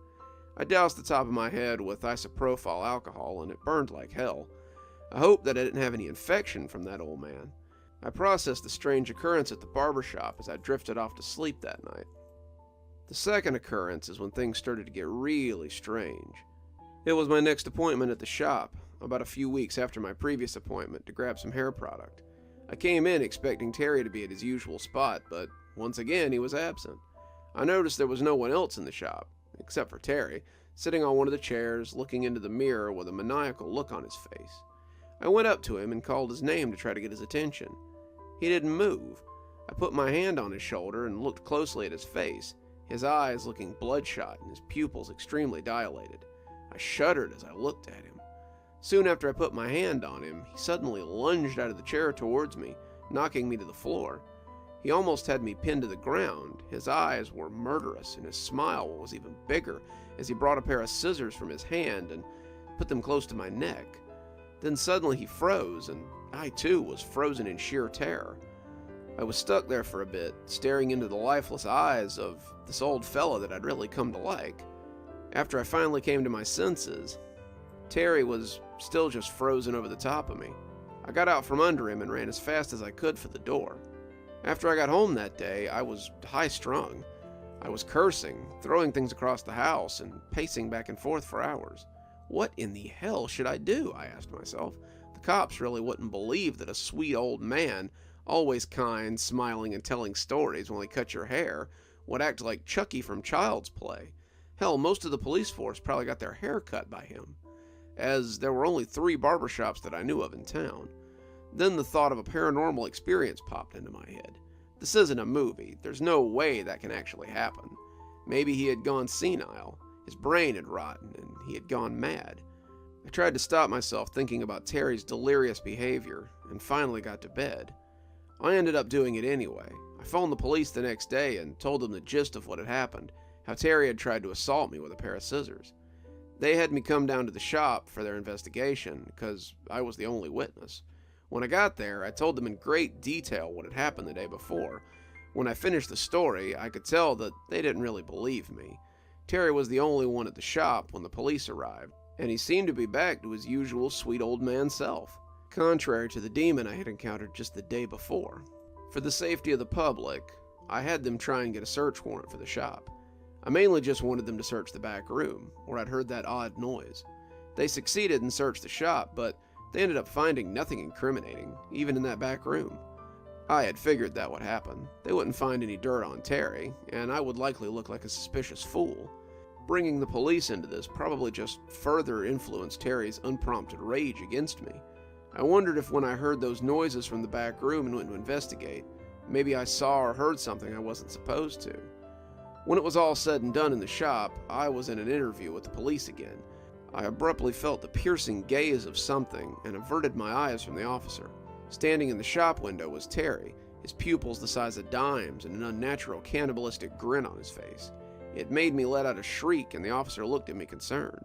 I doused the top of my head with isopropyl alcohol, and it burned like hell. I hoped that I didn't have any infection from that old man. I processed the strange occurrence at the barber shop as I drifted off to sleep that night. The second occurrence is when things started to get really strange. It was my next appointment at the shop, about a few weeks after my previous appointment, to grab some hair product. I came in expecting Terry to be at his usual spot, but once again he was absent. I noticed there was no one else in the shop, except for Terry, sitting on one of the chairs, looking into the mirror with a maniacal look on his face. I went up to him and called his name to try to get his attention. He didn't move. I put my hand on his shoulder and looked closely at his face, his eyes looking bloodshot and his pupils extremely dilated. I shuddered as I looked at him. Soon after I put my hand on him, he suddenly lunged out of the chair towards me, knocking me to the floor. He almost had me pinned to the ground. His eyes were murderous, and his smile was even bigger as he brought a pair of scissors from his hand and put them close to my neck. Then suddenly he froze, and I too was frozen in sheer terror. I was stuck there for a bit, staring into the lifeless eyes of this old fella that I'd really come to like. After I finally came to my senses, Terry was still just frozen over the top of me. I got out from under him and ran as fast as I could for the door. After I got home that day, I was high-strung. I was cursing, throwing things across the house, and pacing back and forth for hours. What in the hell should I do? I asked myself. The cops really wouldn't believe that a sweet old man, always kind, smiling, and telling stories while he cut your hair, would act like Chucky from Child's Play. Hell, most of the police force probably got their hair cut by him, as there were only 3 barbershops that I knew of in town. Then the thought of a paranormal experience popped into my head. This isn't a movie. There's no way that can actually happen. Maybe he had gone senile. His brain had rotten, and he had gone mad. I tried to stop myself thinking about Terry's delirious behavior, and finally got to bed. I ended up doing it anyway. I phoned the police the next day and told them the gist of what had happened, how Terry had tried to assault me with a pair of scissors. They had me come down to the shop for their investigation, because I was the only witness. When I got there, I told them in great detail what had happened the day before. When I finished the story, I could tell that they didn't really believe me. Terry was the only one at the shop when the police arrived, and he seemed to be back to his usual sweet old man self, contrary to the demon I had encountered just the day before. For the safety of the public, I had them try and get a search warrant for the shop. I mainly just wanted them to search the back room, where I'd heard that odd noise. They succeeded and searched the shop, but they ended up finding nothing incriminating, even in that back room. I had figured that would happen. They wouldn't find any dirt on Terry, and I would likely look like a suspicious fool. Bringing the police into this probably just further influenced Terry's unprompted rage against me. I wondered if when I heard those noises from the back room and went to investigate, maybe I saw or heard something I wasn't supposed to. When it was all said and done in the shop, I was in an interview with the police again. I abruptly felt the piercing gaze of something and averted my eyes from the officer. Standing in the shop window was Terry, his pupils the size of dimes and an unnatural cannibalistic grin on his face. It made me let out a shriek, and the officer looked at me concerned.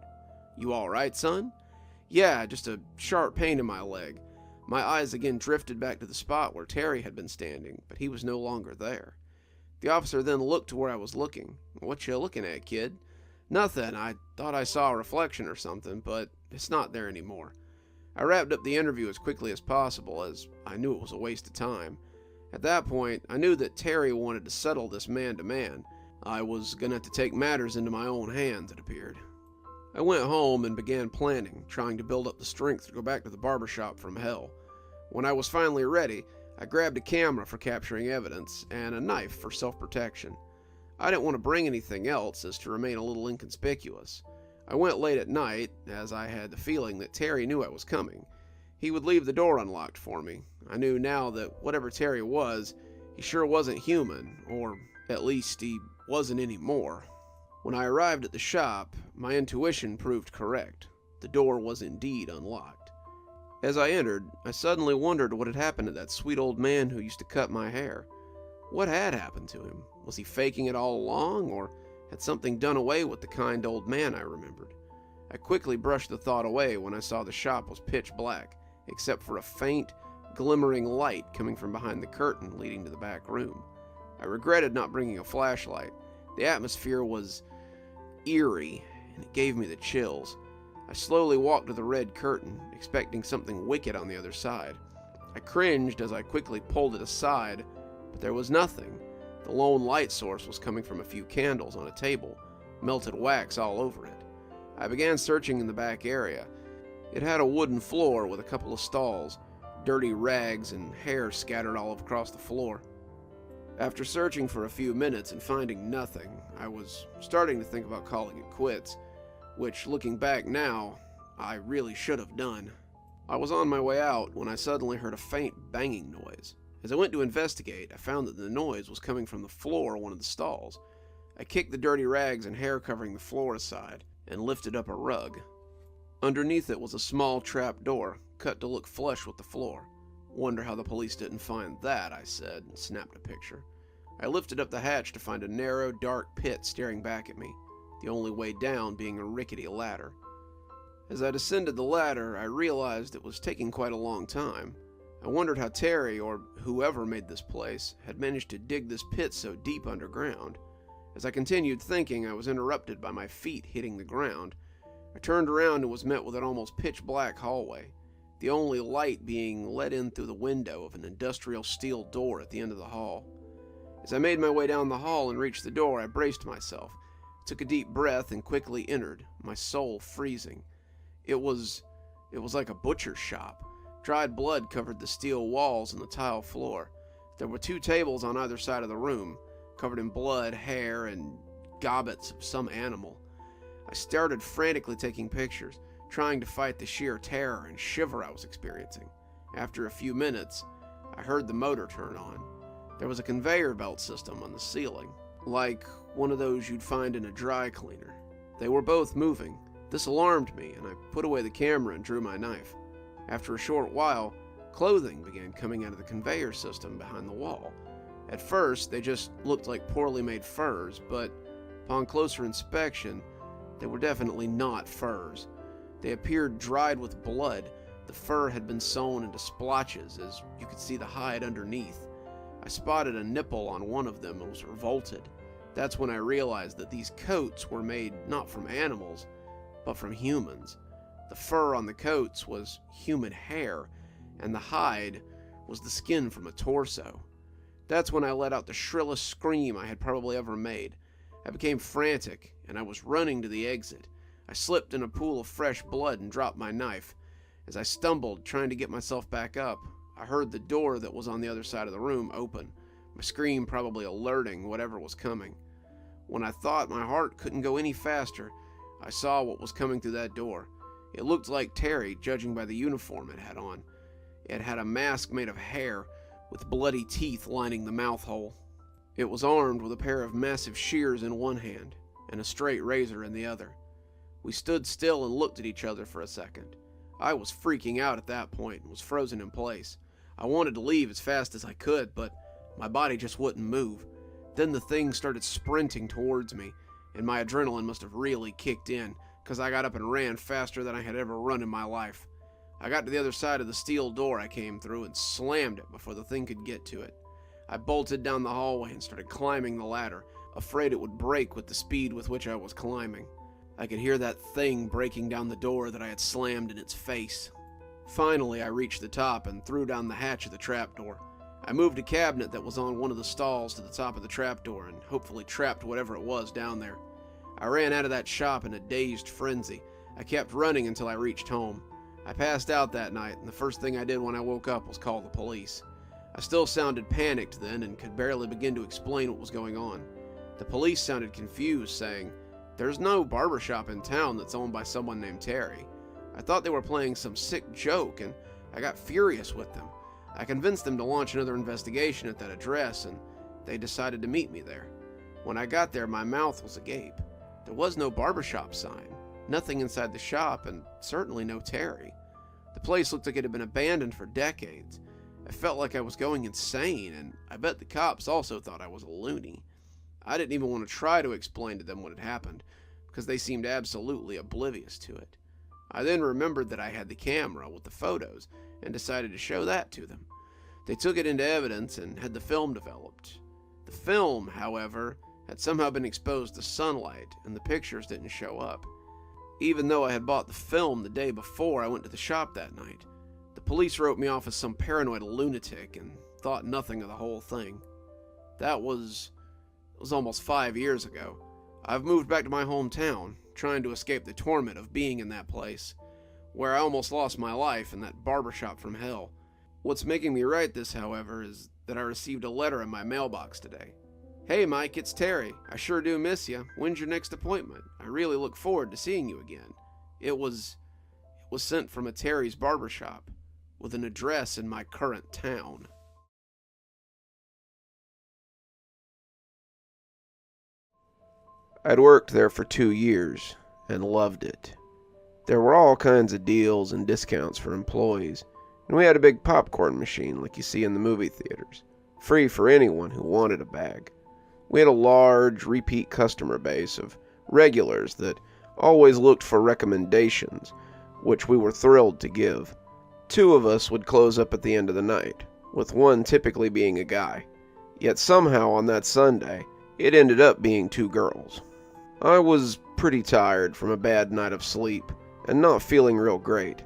"You all right, son?" "Yeah, just a sharp pain in my leg." My eyes again drifted back to the spot where Terry had been standing, but he was no longer there. The officer then looked to where I was looking. "What you looking at, kid?" "Nothing. I thought I saw a reflection or something, but it's not there anymore." I wrapped up the interview as quickly as possible, as I knew it was a waste of time. At that point, I knew that Terry wanted to settle this man-to-man. I was going to have to take matters into my own hands, it appeared. I went home and began planning, trying to build up the strength to go back to the barbershop from hell. When I was finally ready, I grabbed a camera for capturing evidence and a knife for self-protection. I didn't want to bring anything else as to remain a little inconspicuous. I went late at night, as I had the feeling that Terry knew I was coming. He would leave the door unlocked for me. I knew now that whatever Terry was, he sure wasn't human, or at least he wasn't anymore. When I arrived at the shop, my intuition proved correct. The door was indeed unlocked. As I entered, I suddenly wondered what had happened to that sweet old man who used to cut my hair. What had happened to him? Was he faking it all along, or had something done away with the kind old man I remembered? I quickly brushed the thought away when I saw the shop was pitch black, except for a faint, glimmering light coming from behind the curtain leading to the back room. I regretted not bringing a flashlight. The atmosphere was eerie, and it gave me the chills. I slowly walked to the red curtain, expecting something wicked on the other side. I cringed as I quickly pulled it aside, but there was nothing. The lone light source was coming from a few candles on a table, melted wax all over it. I began searching in the back area. It had a wooden floor with a couple of stalls, dirty rags and hair scattered all across the floor. After searching for a few minutes and finding nothing, I was starting to think about calling it quits, which, looking back now, I really should have done. I was on my way out when I suddenly heard a faint banging noise. As I went to investigate, I found that the noise was coming from the floor of one of the stalls. I kicked the dirty rags and hair covering the floor aside and lifted up a rug. Underneath it was a small trap door, cut to look flush with the floor. Wonder how the police didn't find that, I said, and snapped a picture. I lifted up the hatch to find a narrow, dark pit staring back at me, the only way down being a rickety ladder. As I descended the ladder, I realized it was taking quite a long time. I wondered how Terry, or whoever made this place, had managed to dig this pit so deep underground. As I continued thinking, I was interrupted by my feet hitting the ground. I turned around and was met with an almost pitch-black hallway, the only light being let in through the window of an industrial steel door at the end of the hall. As I made my way down the hall and reached the door, I braced myself, took a deep breath, and quickly entered, my soul freezing. It was like a butcher's shop. Dried blood covered the steel walls and the tile floor. There were 2 tables on either side of the room, covered in blood, hair, and gobbets of some animal. I started frantically taking pictures, trying to fight the sheer terror and shiver I was experiencing. After a few minutes, I heard the motor turn on. There was a conveyor belt system on the ceiling, like one of those you'd find in a dry cleaner. They were both moving. This alarmed me, and I put away the camera and drew my knife. After a short while, clothing began coming out of the conveyor system behind the wall. At first, they just looked like poorly made furs, but upon closer inspection, they were definitely not furs. They appeared dried with blood. The fur had been sewn into splotches, as you could see the hide underneath. I spotted a nipple on one of them and was revolted. That's when I realized that these coats were made not from animals, but from humans. The fur on the coats was human hair, and the hide was the skin from a torso. That's when I let out the shrillest scream I had probably ever made. I became frantic, and I was running to the exit. I slipped in a pool of fresh blood and dropped my knife. As I stumbled, trying to get myself back up, I heard the door that was on the other side of the room open, my scream probably alerting whatever was coming. When I thought my heart couldn't go any faster, I saw what was coming through that door. It looked like Terry, judging by the uniform it had on. It had a mask made of hair, with bloody teeth lining the mouth hole. It was armed with a pair of massive shears in one hand, and a straight razor in the other. We stood still and looked at each other for a second. I was freaking out at that point and was frozen in place. I wanted to leave as fast as I could, but my body just wouldn't move. Then the thing started sprinting towards me, and my adrenaline must have really kicked in, because I got up and ran faster than I had ever run in my life. I got to the other side of the steel door I came through and slammed it before the thing could get to it. I bolted down the hallway and started climbing the ladder, afraid it would break with the speed with which I was climbing. I could hear that thing breaking down the door that I had slammed in its face. Finally, I reached the top and threw down the hatch of the trapdoor. I moved a cabinet that was on one of the stalls to the top of the trapdoor and hopefully trapped whatever it was down there. I ran out of that shop in a dazed frenzy. I kept running until I reached home. I passed out that night, and the first thing I did when I woke up was call the police. I still sounded panicked then and could barely begin to explain what was going on. The police sounded confused, saying, "There's no barbershop in town that's owned by someone named Terry." I thought they were playing some sick joke, and I got furious with them. I convinced them to launch another investigation at that address, and they decided to meet me there. When I got there, my mouth was agape. There was no barbershop sign, nothing inside the shop, and certainly no Terry. The place looked like it had been abandoned for decades. I felt like I was going insane, and I bet the cops also thought I was a loony. I didn't even want to try to explain to them what had happened, because they seemed absolutely oblivious to it. I then remembered that I had the camera with the photos, and decided to show that to them. They took it into evidence and had the film developed. The film, however, had somehow been exposed to sunlight, and the pictures didn't show up. Even though I had bought the film the day before I went to the shop that night, the police wrote me off as some paranoid lunatic and thought nothing of the whole thing. It was almost 5 years ago. I've moved back to my hometown, trying to escape the torment of being in that place, where I almost lost my life in that barbershop from hell. What's making me write this, however, is that I received a letter in my mailbox today. "Hey Mike, it's Terry. I sure do miss you. When's your next appointment? I really look forward to seeing you again." It was sent from a Terry's barbershop, with an address in my current town. I'd worked there for 2 years, and loved it. There were all kinds of deals and discounts for employees, and we had a big popcorn machine like you see in the movie theaters, free for anyone who wanted a bag. We had a large, repeat customer base of regulars that always looked for recommendations, which we were thrilled to give. 2 of us would close up at the end of the night, with one typically being a guy. Yet somehow on that Sunday, it ended up being 2 girls. I was pretty tired from a bad night of sleep, and not feeling real great,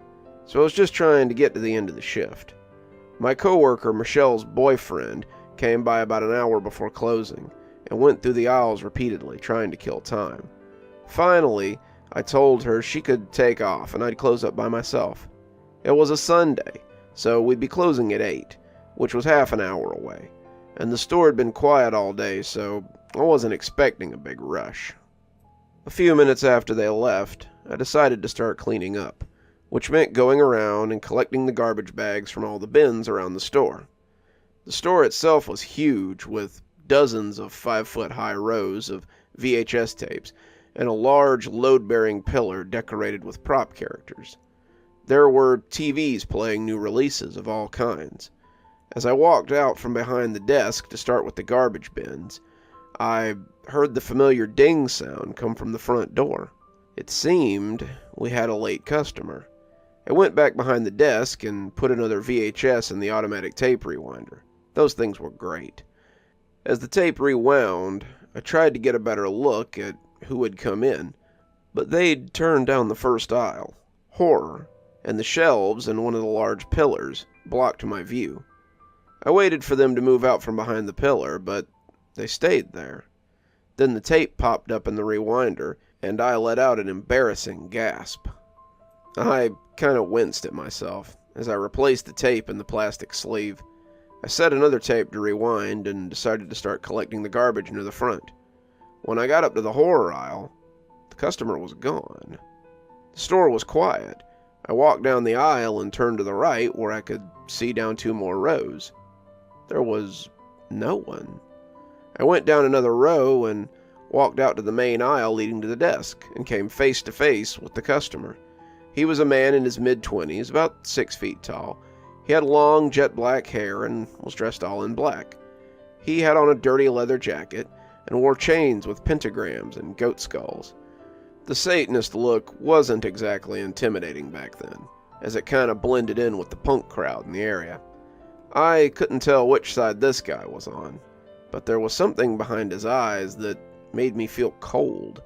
so I was just trying to get to the end of the shift. My coworker Michelle's boyfriend came by about an hour before closing, and went through the aisles repeatedly, trying to kill time. Finally, I told her she could take off and I'd close up by myself. It was a Sunday, so we'd be closing at 8, which was half an hour away, and the store had been quiet all day, so I wasn't expecting a big rush. A few minutes after they left, I decided to start cleaning up, which meant going around and collecting the garbage bags from all the bins around the store. The store itself was huge, with dozens of 5-foot-high rows of VHS tapes and a large load-bearing pillar decorated with prop characters. There were TVs playing new releases of all kinds. As I walked out from behind the desk to start with the garbage bins, I heard the familiar ding sound come from the front door. It seemed we had a late customer. I went back behind the desk and put another VHS in the automatic tape rewinder. Those things were great. As the tape rewound, I tried to get a better look at who had come in, but they'd turned down the first aisle, horror, and the shelves and one of the large pillars blocked my view. I waited for them to move out from behind the pillar, but they stayed there. Then the tape popped up in the rewinder, and I let out an embarrassing gasp. I kind of winced at myself as I replaced the tape in the plastic sleeve. I set another tape to rewind and decided to start collecting the garbage near the front. When I got up to the horror aisle, the customer was gone. The store was quiet. I walked down the aisle and turned to the right where I could see down 2 more rows. There was no one. I went down another row and walked out to the main aisle leading to the desk and came face to face with the customer. He was a man in his mid-20s, about 6 feet tall. He had long jet black hair and was dressed all in black. He had on a dirty leather jacket and wore chains with pentagrams and goat skulls. The Satanist look wasn't exactly intimidating back then, as it kind of blended in with the punk crowd in the area. I couldn't tell which side this guy was on, but there was something behind his eyes that made me feel cold.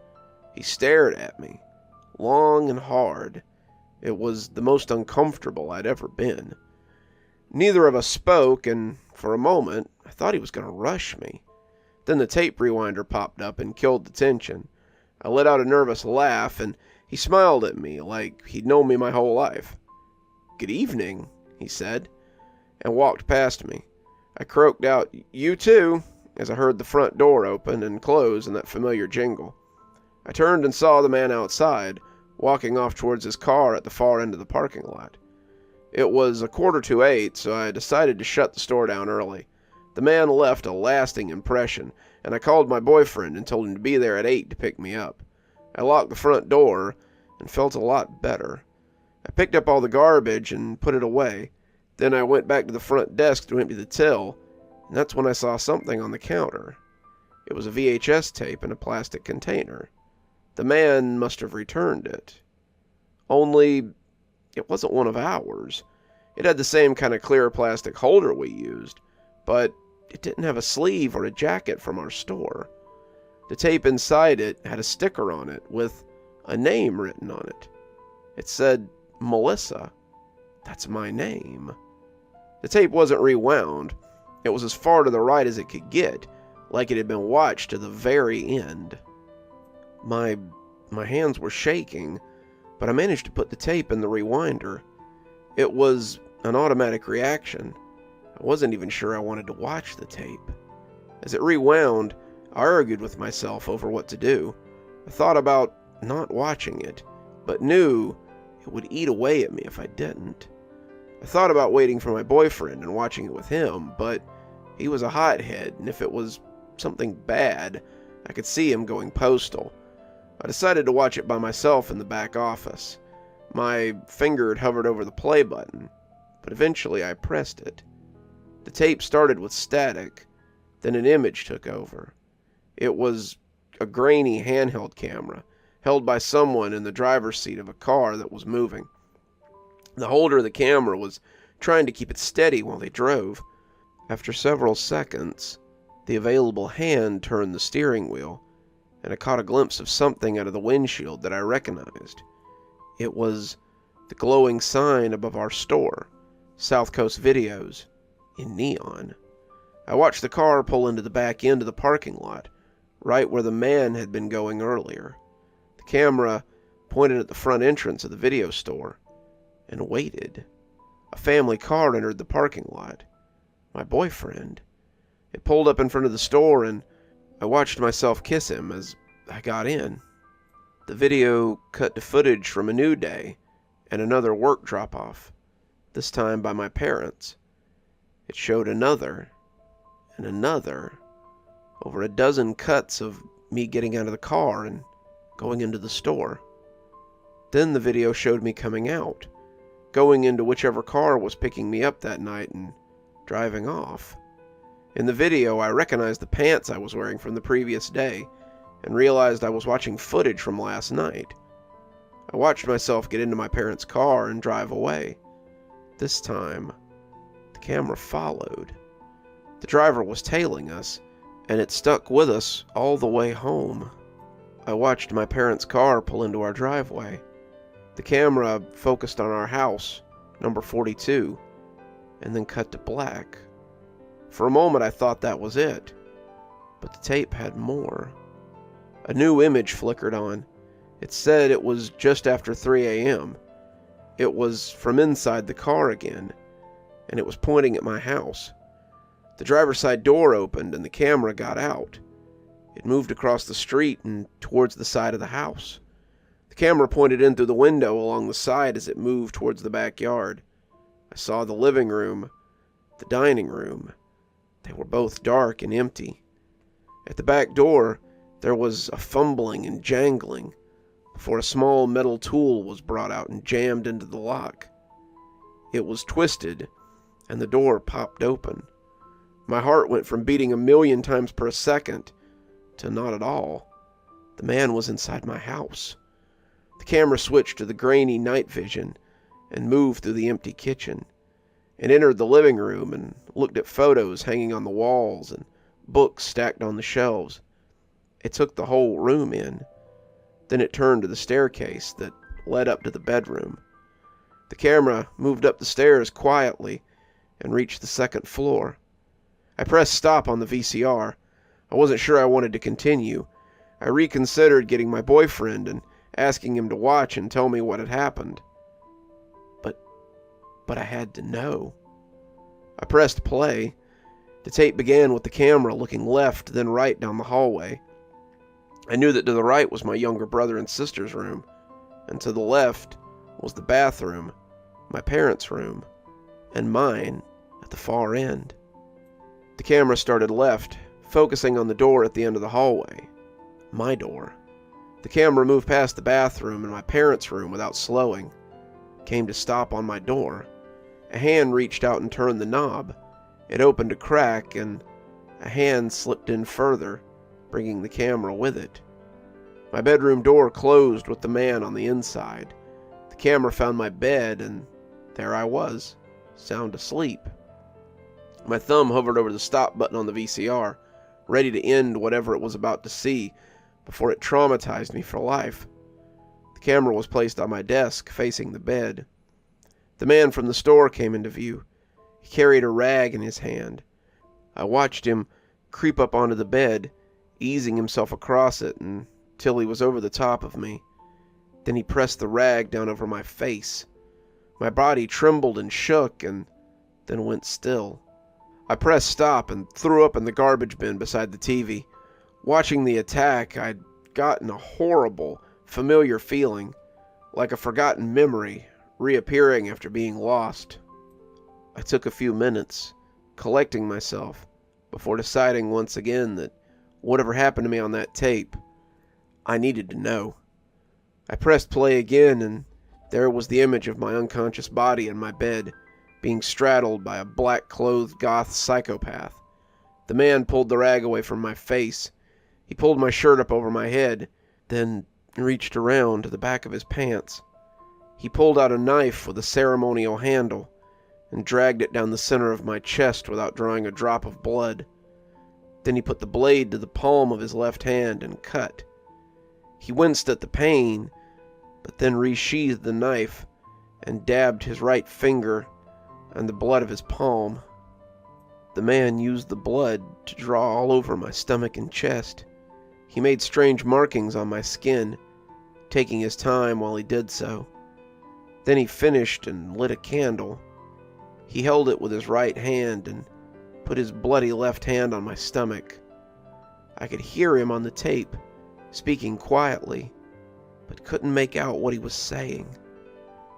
He stared at me, long and hard. It was the most uncomfortable I'd ever been. Neither of us spoke, and for a moment, I thought he was going to rush me. Then the tape rewinder popped up and killed the tension. I let out a nervous laugh, and he smiled at me like he'd known me my whole life. "Good evening," he said, and walked past me. I croaked out, "You too," as I heard the front door open and close in that familiar jingle. I turned and saw the man outside, walking off towards his car at the far end of the parking lot. It was 7:45, so I decided to shut the store down early. The man left a lasting impression, and I called my boyfriend and told him to be there at 8 to pick me up. I locked the front door and felt a lot better. I picked up all the garbage and put it away. Then I went back to the front desk to empty the till, and that's when I saw something on the counter. It was a VHS tape in a plastic container. The man must have returned it. Only it wasn't one of ours. It had the same kind of clear plastic holder we used, but it didn't have a sleeve or a jacket from our store. The tape inside it had a sticker on it with a name written on it. It said, "Melissa." That's my name. The tape wasn't rewound. It was as far to the right as it could get, like it had been watched to the very end. My hands were shaking, but I managed to put the tape in the rewinder. It was an automatic reaction. I wasn't even sure I wanted to watch the tape. As it rewound, I argued with myself over what to do. I thought about not watching it, but knew it would eat away at me if I didn't. I thought about waiting for my boyfriend and watching it with him, but he was a hothead, and if it was something bad, I could see him going postal. I decided to watch it by myself in the back office. My finger had hovered over the play button, but eventually I pressed it. The tape started with static, then an image took over. It was a grainy handheld camera, held by someone in the driver's seat of a car that was moving. The holder of the camera was trying to keep it steady while they drove. After several seconds, the available hand turned the steering wheel, and I caught a glimpse of something out of the windshield that I recognized. It was the glowing sign above our store, South Coast Videos, in neon. I watched the car pull into the back end of the parking lot, right where the man had been going earlier. The camera pointed at the front entrance of the video store, and waited. A family car entered the parking lot. My boyfriend. It pulled up in front of the store, and I watched myself kiss him as I got in. The video cut to footage from a new day and another work drop-off, this time by my parents. It showed another and another, over a dozen cuts of me getting out of the car and going into the store. Then the video showed me coming out, going into whichever car was picking me up that night and driving off. In the video, I recognized the pants I was wearing from the previous day and realized I was watching footage from last night. I watched myself get into my parents' car and drive away. This time, the camera followed. The driver was tailing us, and it stuck with us all the way home. I watched my parents' car pull into our driveway. The camera focused on our house, number 42, and then cut to black. For a moment I thought that was it, but the tape had more. A new image flickered on. It said it was just after 3 a.m. It was from inside the car again, and it was pointing at my house. The driver's side door opened and the camera got out. It moved across the street and towards the side of the house. The camera pointed in through the window along the side as it moved towards the backyard. I saw the living room, the dining room. They were both dark and empty. At the back door, there was a fumbling and jangling before a small metal tool was brought out and jammed into the lock. It was twisted, and the door popped open. My heart went from beating 1,000,000 times per second to not at all. The man was inside my house. The camera switched to the grainy night vision and moved through the empty kitchen. It entered the living room and looked at photos hanging on the walls and books stacked on the shelves. It took the whole room in. Then it turned to the staircase that led up to the bedroom. The camera moved up the stairs quietly and reached the second floor. I pressed stop on the VCR. I wasn't sure I wanted to continue. I reconsidered getting my boyfriend and asking him to watch and tell me what had happened. But I had to know. I pressed play. The tape began with the camera looking left, then right down the hallway. I knew that to the right was my younger brother and sister's room, and to the left was the bathroom, my parents' room, and mine at the far end. The camera started left, focusing on the door at the end of the hallway. My door. The camera moved past the bathroom and my parents' room without slowing. It came to stop on my door. A hand reached out and turned the knob. It opened a crack, and a hand slipped in further, bringing the camera with it. My bedroom door closed with the man on the inside. The camera found my bed, and there I was, sound asleep. My thumb hovered over the stop button on the VCR, ready to end whatever it was about to see before it traumatized me for life. The camera was placed on my desk, facing the bed. The man from the store came into view. He carried a rag in his hand. I watched him creep up onto the bed, easing himself across it until he was over the top of me. Then he pressed the rag down over my face. My body trembled and shook and then went still. I pressed stop and threw up in the garbage bin beside the TV. Watching the attack, I'd gotten a horrible, familiar feeling, like a forgotten memory reappearing after being lost. I took a few minutes, collecting myself, before deciding once again that whatever happened to me on that tape, I needed to know. I pressed play again, and There was the image of my unconscious body in my bed, being straddled by a black-clothed goth psychopath. The man pulled the rag away from my face. He pulled my shirt up over my head, then reached around to the back of his pants. He pulled out a knife with a ceremonial handle and dragged it down the center of my chest without drawing a drop of blood. Then he put the blade to the palm of his left hand and cut. He winced at the pain, but then resheathed the knife and dabbed his right finger on the blood of his palm. The man used the blood to draw all over my stomach and chest. He made strange markings on my skin, taking his time while he did so. Then he finished and lit a candle. He held it with his right hand and put his bloody left hand on my stomach. I could hear him on the tape, speaking quietly, but couldn't make out what he was saying.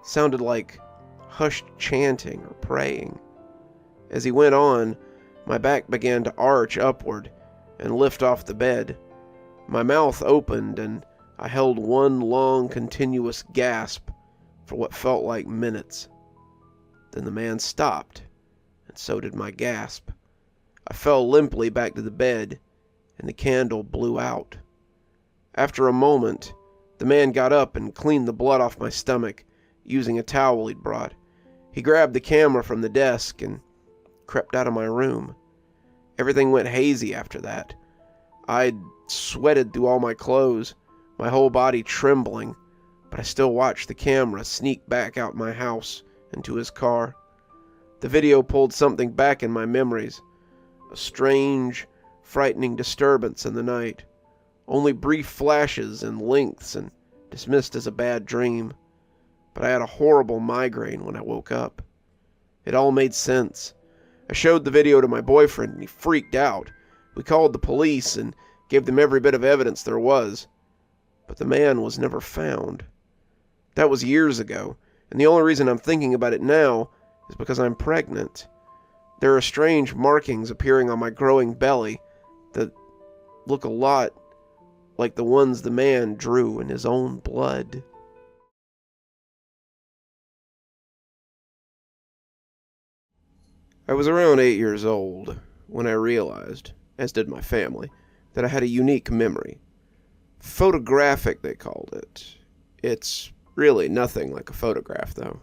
Sounded like hushed chanting or praying. As he went on, my back began to arch upward and lift off the bed. My mouth opened and I held one long, continuous gasp for what felt like minutes. Then the man stopped, and so did my gasp. I fell limply back to the bed, and the candle blew out. After a moment, the man got up and cleaned the blood off my stomach, using a towel he'd brought. He grabbed the camera from the desk and crept out of my room. Everything went hazy after that. I'd sweated through all my clothes, my whole body trembling, but I still watched the camera sneak back out my house and to his car. The video pulled something back in my memories, a strange, frightening disturbance in the night, only brief flashes and lengths and dismissed as a bad dream. But I had a horrible migraine when I woke up. It all made sense. I showed the video to my boyfriend and he freaked out. We called the police and gave them every bit of evidence there was. But the man was never found. That was years ago, and the only reason I'm thinking about it now is because I'm pregnant. There are strange markings appearing on my growing belly that look a lot like the ones the man drew in his own blood. I was around 8 years old when I realized, as did my family, that I had a unique memory. Photographic, they called it. It's really nothing like a photograph, though.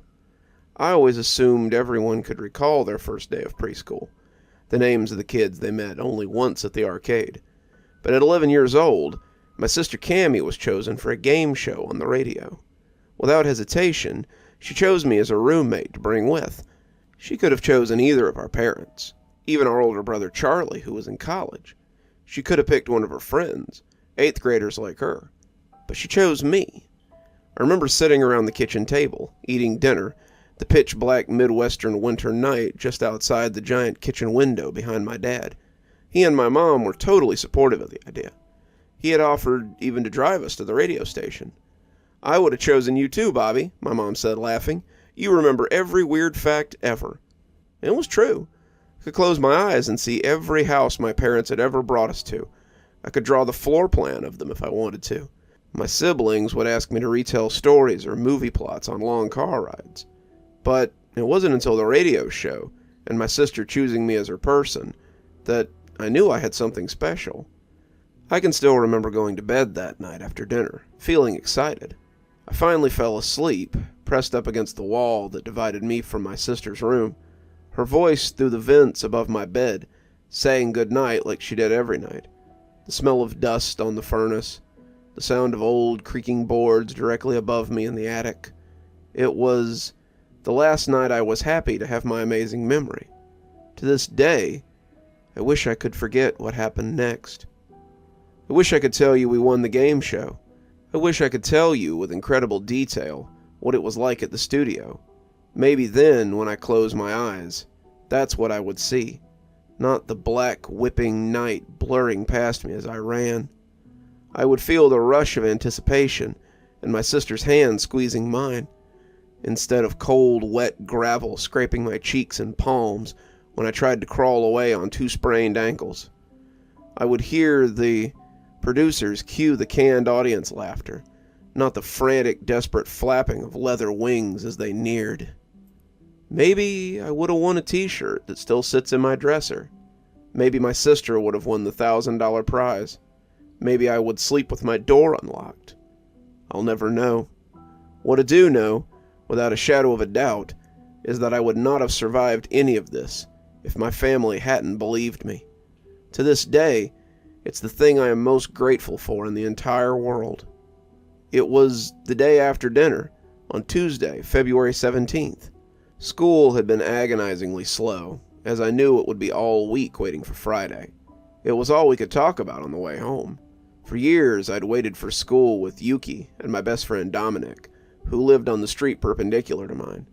I always assumed everyone could recall their first day of preschool, the names of the kids they met only once at the arcade. But at 11 years old, my sister Cammie was chosen for a game show on the radio. Without hesitation, she chose me as a roommate to bring with. She could have chosen either of our parents, even our older brother Charlie, who was in college. She could have picked one of her friends, 8th graders like her, but she chose me. I remember sitting around the kitchen table, eating dinner, the pitch-black Midwestern winter night just outside the giant kitchen window behind my dad. He and my mom were totally supportive of the idea. He had offered even to drive us to the radio station. "I would have chosen you too, Bobby," my mom said, laughing. "You remember every weird fact ever." And it was true. I could close my eyes and see every house my parents had ever brought us to. I could draw the floor plan of them if I wanted to. My siblings would ask me to retell stories or movie plots on long car rides. But it wasn't until the radio show, and my sister choosing me as her person, that I knew I had something special. I can still remember going to bed that night after dinner, feeling excited. I finally fell asleep, pressed up against the wall that divided me from my sister's room, her voice through the vents above my bed, saying good night like she did every night. The smell of dust on the furnace, the sound of old creaking boards directly above me in the attic. It was the last night I was happy to have my amazing memory. To this day, I wish I could forget what happened next. I wish I could tell you we won the game show. I wish I could tell you with incredible detail what it was like at the studio. Maybe then, when I close my eyes, that's what I would see, not the black, whipping night blurring past me as I ran. I would feel the rush of anticipation and my sister's hand squeezing mine, instead of cold, wet gravel scraping my cheeks and palms when I tried to crawl away on 2 sprained ankles. I would hear the producers cue the canned audience laughter, not the frantic, desperate flapping of leather wings as they neared. Maybe I would have won a t-shirt that still sits in my dresser. Maybe my sister would have won the $1,000 prize. Maybe I would sleep with my door unlocked. I'll never know. What I do know, without a shadow of a doubt, is that I would not have survived any of this if my family hadn't believed me. To this day, it's the thing I am most grateful for in the entire world. It was the day after dinner, on Tuesday, February 17th. School had been agonizingly slow, as I knew it would be all week waiting for Friday. It was all we could talk about on the way home. For years, I'd waited for school with Yuki and my best friend Dominic, who lived on the street perpendicular to mine.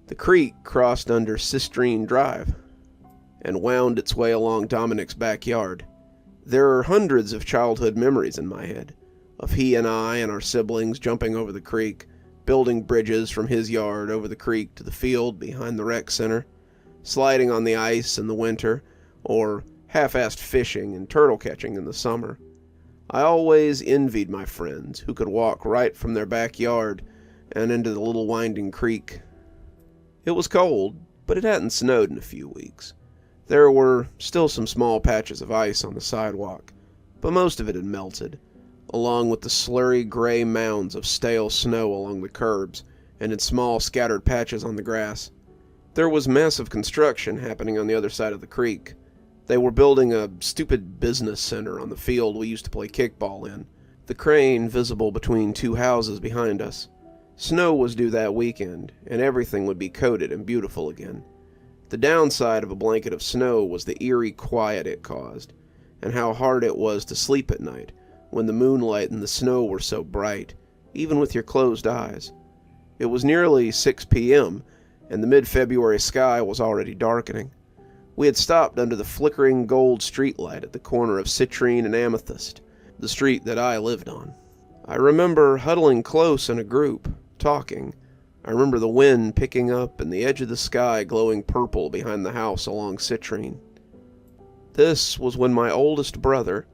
The creek crossed under Sistrine Drive and wound its way along Dominic's backyard. There are hundreds of childhood memories in my head, of he and I and our siblings jumping over the creek, building bridges from his yard over the creek to the field behind the rec center, sliding on the ice in the winter, or half-assed fishing and turtle catching in the summer. I always envied my friends who could walk right from their backyard and into the little winding creek. It was cold, but it hadn't snowed in a few weeks. There were still some small patches of ice on the sidewalk, but most of it had melted, along with the slurry gray mounds of stale snow along the curbs and in small scattered patches on the grass. There was massive construction happening on the other side of the creek. They were building a stupid business center on the field we used to play kickball in, the crane visible between two houses behind us. Snow was due that weekend, and everything would be coated and beautiful again. The downside of a blanket of snow was the eerie quiet it caused, and how hard it was to sleep at night when the moonlight and the snow were so bright, even with your closed eyes. It was nearly 6 p.m., and the mid-February sky was already darkening. We had stopped under the flickering gold streetlight at the corner of Citrine and Amethyst, the street that I lived on. I remember huddling close in a group, talking. I remember the wind picking up and the edge of the sky glowing purple behind the house along Citrine. This was when my oldest brother,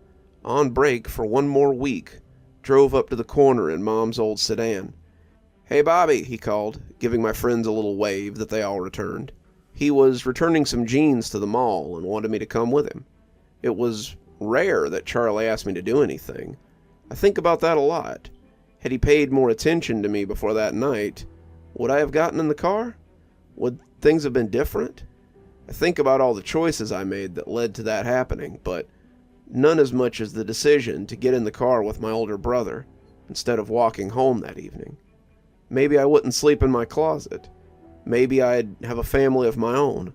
on break for one more week, drove up to the corner in Mom's old sedan. "Hey, Bobby," he called, giving my friends a little wave that they all returned. He was returning some jeans to the mall and wanted me to come with him. It was rare that Charlie asked me to do anything. I think about that a lot. Had he paid more attention to me before that night, would I have gotten in the car? Would things have been different? I think about all the choices I made that led to that happening, but none as much as the decision to get in the car with my older brother instead of walking home that evening. Maybe I wouldn't sleep in my closet. Maybe I'd have a family of my own.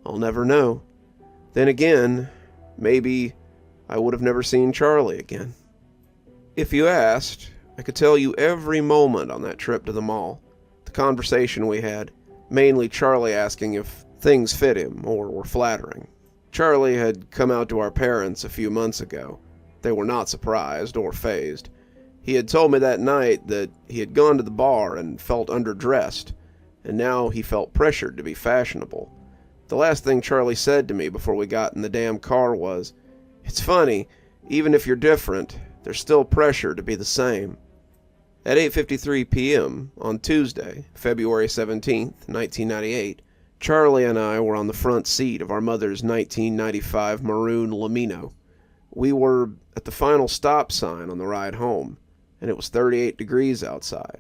I'll never know. Then again, maybe I would have never seen Charlie again. If you asked, I could tell you every moment on that trip to the mall. The conversation we had, mainly Charlie asking if things fit him or were flattering. Charlie had come out to our parents a few months ago. They were not surprised or fazed. He had told me that night that he had gone to the bar and felt underdressed, and now he felt pressured to be fashionable. The last thing Charlie said to me before we got in the damn car was, "It's funny, even if you're different, there's still pressure to be the same." At 8:53 p.m. on Tuesday, February 17th, 1998, Charlie and I were on the front seat of our mother's 1995 maroon Lamino. We were at the final stop sign on the ride home, and it was 38 degrees outside.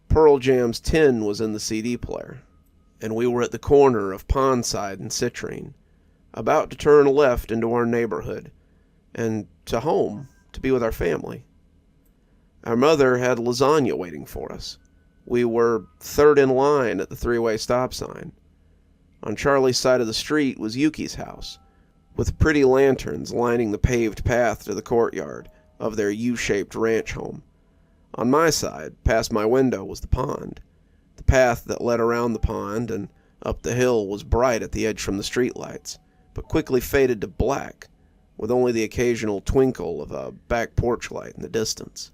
Pearl Jam's 10 was in the CD player, and we were at the corner of Pondside and Citrine, about to turn left into our neighborhood, and to home, to be with our family. Our mother had lasagna waiting for us. We were third in line at the three-way stop sign. On Charlie's side of the street was Yuki's house, with pretty lanterns lining the paved path to the courtyard of their U-shaped ranch home. On my side, past my window, was the pond. The path that led around the pond and up the hill was bright at the edge from the streetlights, but quickly faded to black, with only the occasional twinkle of a back porch light in the distance.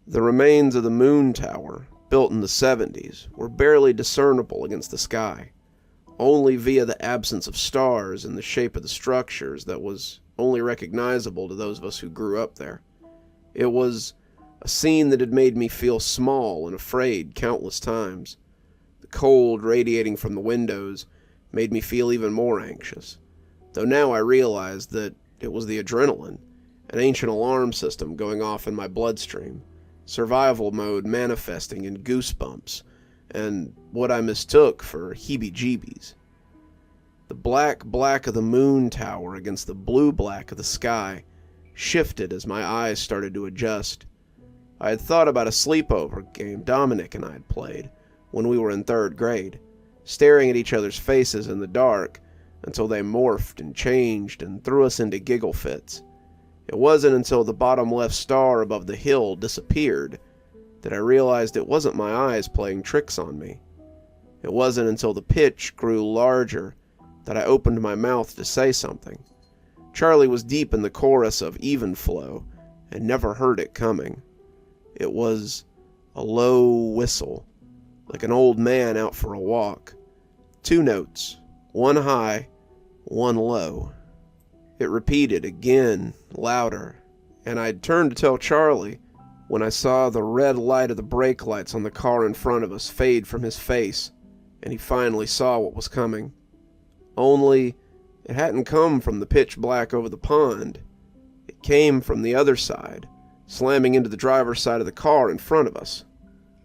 The remains of the moon tower, built in the 70s, were barely discernible against the sky, only via the absence of stars and the shape of the structures that was only recognizable to those of us who grew up there. It was A scene that had made me feel small and afraid countless times. The cold radiating from the windows made me feel even more anxious, though now I realized that it was the adrenaline, an ancient alarm system going off in my bloodstream, survival mode manifesting in goosebumps, and what I mistook for heebie-jeebies. The black of the moon tower against the blue-black of the sky shifted as my eyes started to adjust. I had thought about a sleepover game Dominic and I had played when we were in 3rd grade, staring at each other's faces in the dark until they morphed and changed and threw us into giggle fits. It wasn't until the bottom left star above the hill disappeared that I realized it wasn't my eyes playing tricks on me. It wasn't until the pitch grew larger that I opened my mouth to say something. Charlie was deep in the chorus of Even Flow and never heard it coming. It was a low whistle, like an old man out for a walk. 2 notes, one high, one low. It repeated again, louder, and I'd turned to tell Charlie when I saw the red light of the brake lights on the car in front of us fade from his face, and he finally saw what was coming. Only, it hadn't come from the pitch black over the pond. It came from the other side, slamming into the driver's side of the car in front of us.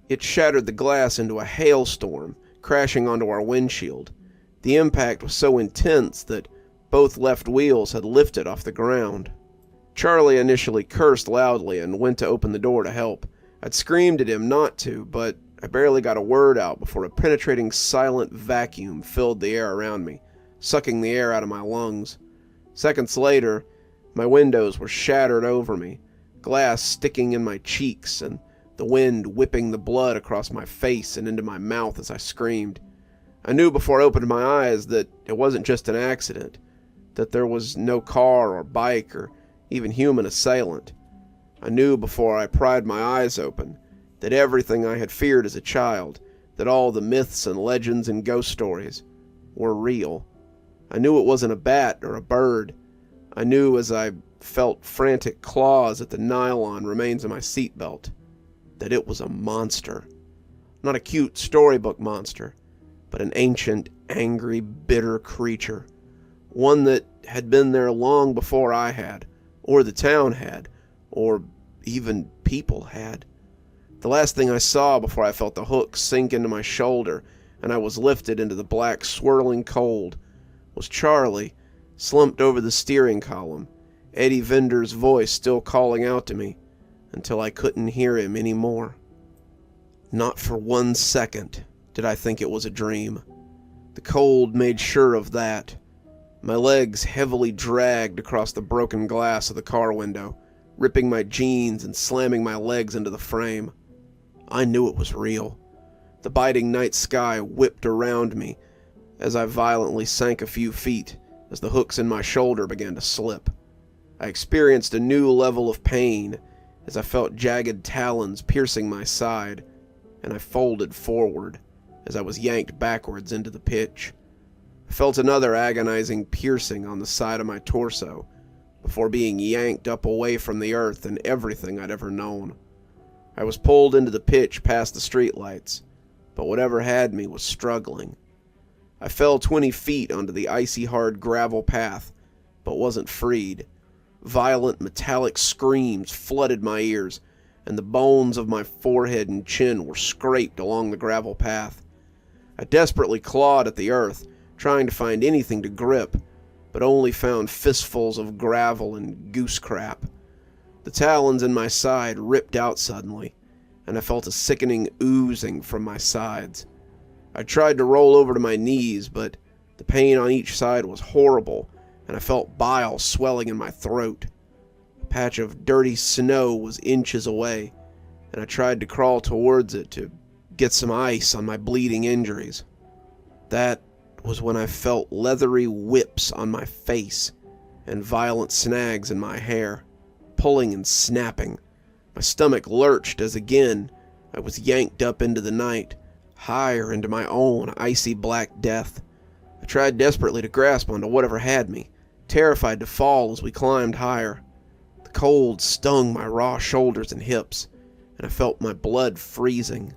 It shattered the glass into a hailstorm, crashing onto our windshield. The impact was so intense that both left wheels had lifted off the ground. Charlie initially cursed loudly and went to open the door to help. I'd screamed at him not to, but I barely got a word out before a penetrating silent vacuum filled the air around me, sucking the air out of my lungs. Seconds later, my windows were shattered over me, glass sticking in my cheeks and the wind whipping the blood across my face and into my mouth as I screamed. I knew before I opened my eyes that it wasn't just an accident, that there was no car or bike or even human assailant. I knew before I pried my eyes open that everything I had feared as a child, that all the myths and legends and ghost stories, were real. I knew it wasn't a bat or a bird. I knew as I felt frantic claws at the nylon remains of my seatbelt that it was a monster. Not a cute storybook monster, but an ancient, angry, bitter creature. One that had been there long before I had, or the town had, or even people had. The last thing I saw before I felt the hook sink into my shoulder and I was lifted into the black swirling cold was Charlie, slumped over the steering column, Eddie Vinder's voice still calling out to me until I couldn't hear him anymore. Not for 1 second did I think it was a dream. The cold made sure of that. My legs heavily dragged across the broken glass of the car window, ripping my jeans and slamming my legs into the frame. I knew it was real. The biting night sky whipped around me as I violently sank a few feet as the hooks in my shoulder began to slip. I experienced a new level of pain as I felt jagged talons piercing my side, and I folded forward as I was yanked backwards into the pitch. I felt another agonizing piercing on the side of my torso before being yanked up away from the earth and everything I'd ever known. I was pulled into the pitch past the streetlights, but whatever had me was struggling. I fell 20 feet onto the icy hard gravel path, but wasn't freed. Violent metallic screams flooded my ears, and the bones of my forehead and chin were scraped along the gravel path. I desperately clawed at the earth, trying to find anything to grip, but only found fistfuls of gravel and goose crap. The talons in my side ripped out suddenly, and I felt a sickening oozing from my sides. I tried to roll over to my knees, but the pain on each side was horrible, and I felt bile swelling in my throat. A patch of dirty snow was inches away, and I tried to crawl towards it to get some ice on my bleeding injuries. That was when I felt leathery whips on my face and violent snags in my hair, pulling and snapping. My stomach lurched as again I was yanked up into the night, higher into my own icy black death. I tried desperately to grasp onto whatever had me, terrified to fall as we climbed higher. The cold stung my raw shoulders and hips, and I felt my blood freezing.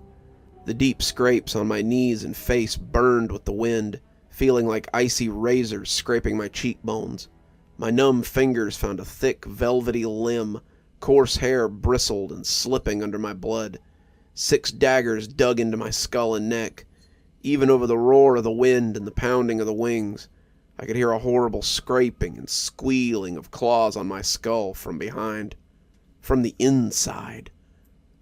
The deep scrapes on my knees and face burned with the wind, feeling like icy razors scraping my cheekbones. My numb fingers found a thick, velvety limb. Coarse hair bristled and slipping under my blood. 6 daggers dug into my skull and neck. Even over the roar of the wind and the pounding of the wings, I could hear a horrible scraping and squealing of claws on my skull from behind. From the inside.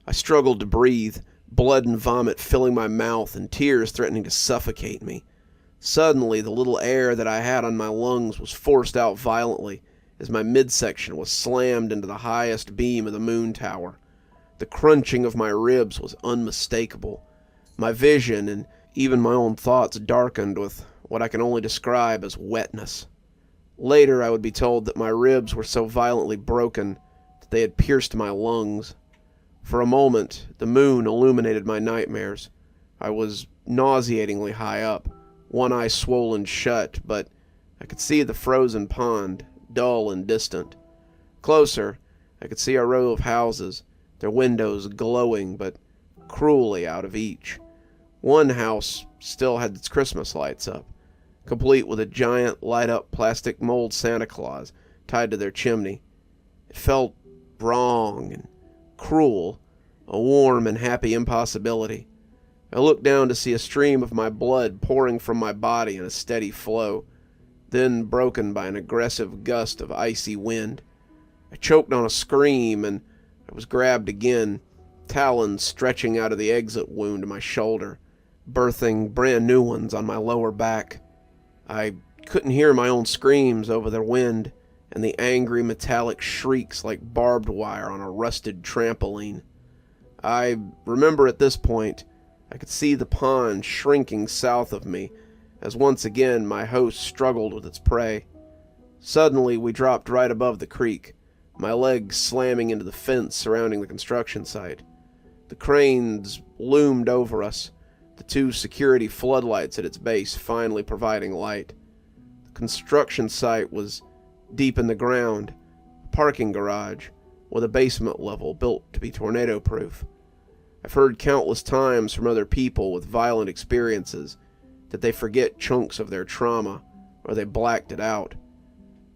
I struggled to breathe, blood and vomit filling my mouth and tears threatening to suffocate me. Suddenly, the little air that I had on my lungs was forced out violently as my midsection was slammed into the highest beam of the moon tower. The crunching of my ribs was unmistakable. My vision and even my own thoughts darkened with what I can only describe as wetness. Later, I would be told that my ribs were so violently broken that they had pierced my lungs. For a moment, the moon illuminated my nightmares. I was nauseatingly high up, one eye swollen shut, but I could see the frozen pond, dull and distant. Closer, I could see a row of houses, their windows glowing but cruelly out of each. One house still had its Christmas lights up, complete with a giant light-up plastic mold Santa Claus tied to their chimney. It felt wrong and cruel, a warm and happy impossibility. I looked down to see a stream of my blood pouring from my body in a steady flow, then broken by an aggressive gust of icy wind. I choked on a scream, and I was grabbed again, talons stretching out of the exit wound to my shoulder, birthing brand new ones on my lower back. I couldn't hear my own screams over the wind and the angry metallic shrieks like barbed wire on a rusted trampoline. I remember at this point, I could see the pond shrinking south of me as once again my host struggled with its prey. Suddenly, we dropped right above the creek, my legs slamming into the fence surrounding the construction site. The cranes loomed over us, the 2 security floodlights at its base finally providing light. The construction site was deep in the ground, a parking garage with a basement level built to be tornado-proof. I've heard countless times from other people with violent experiences that they forget chunks of their trauma or they blacked it out.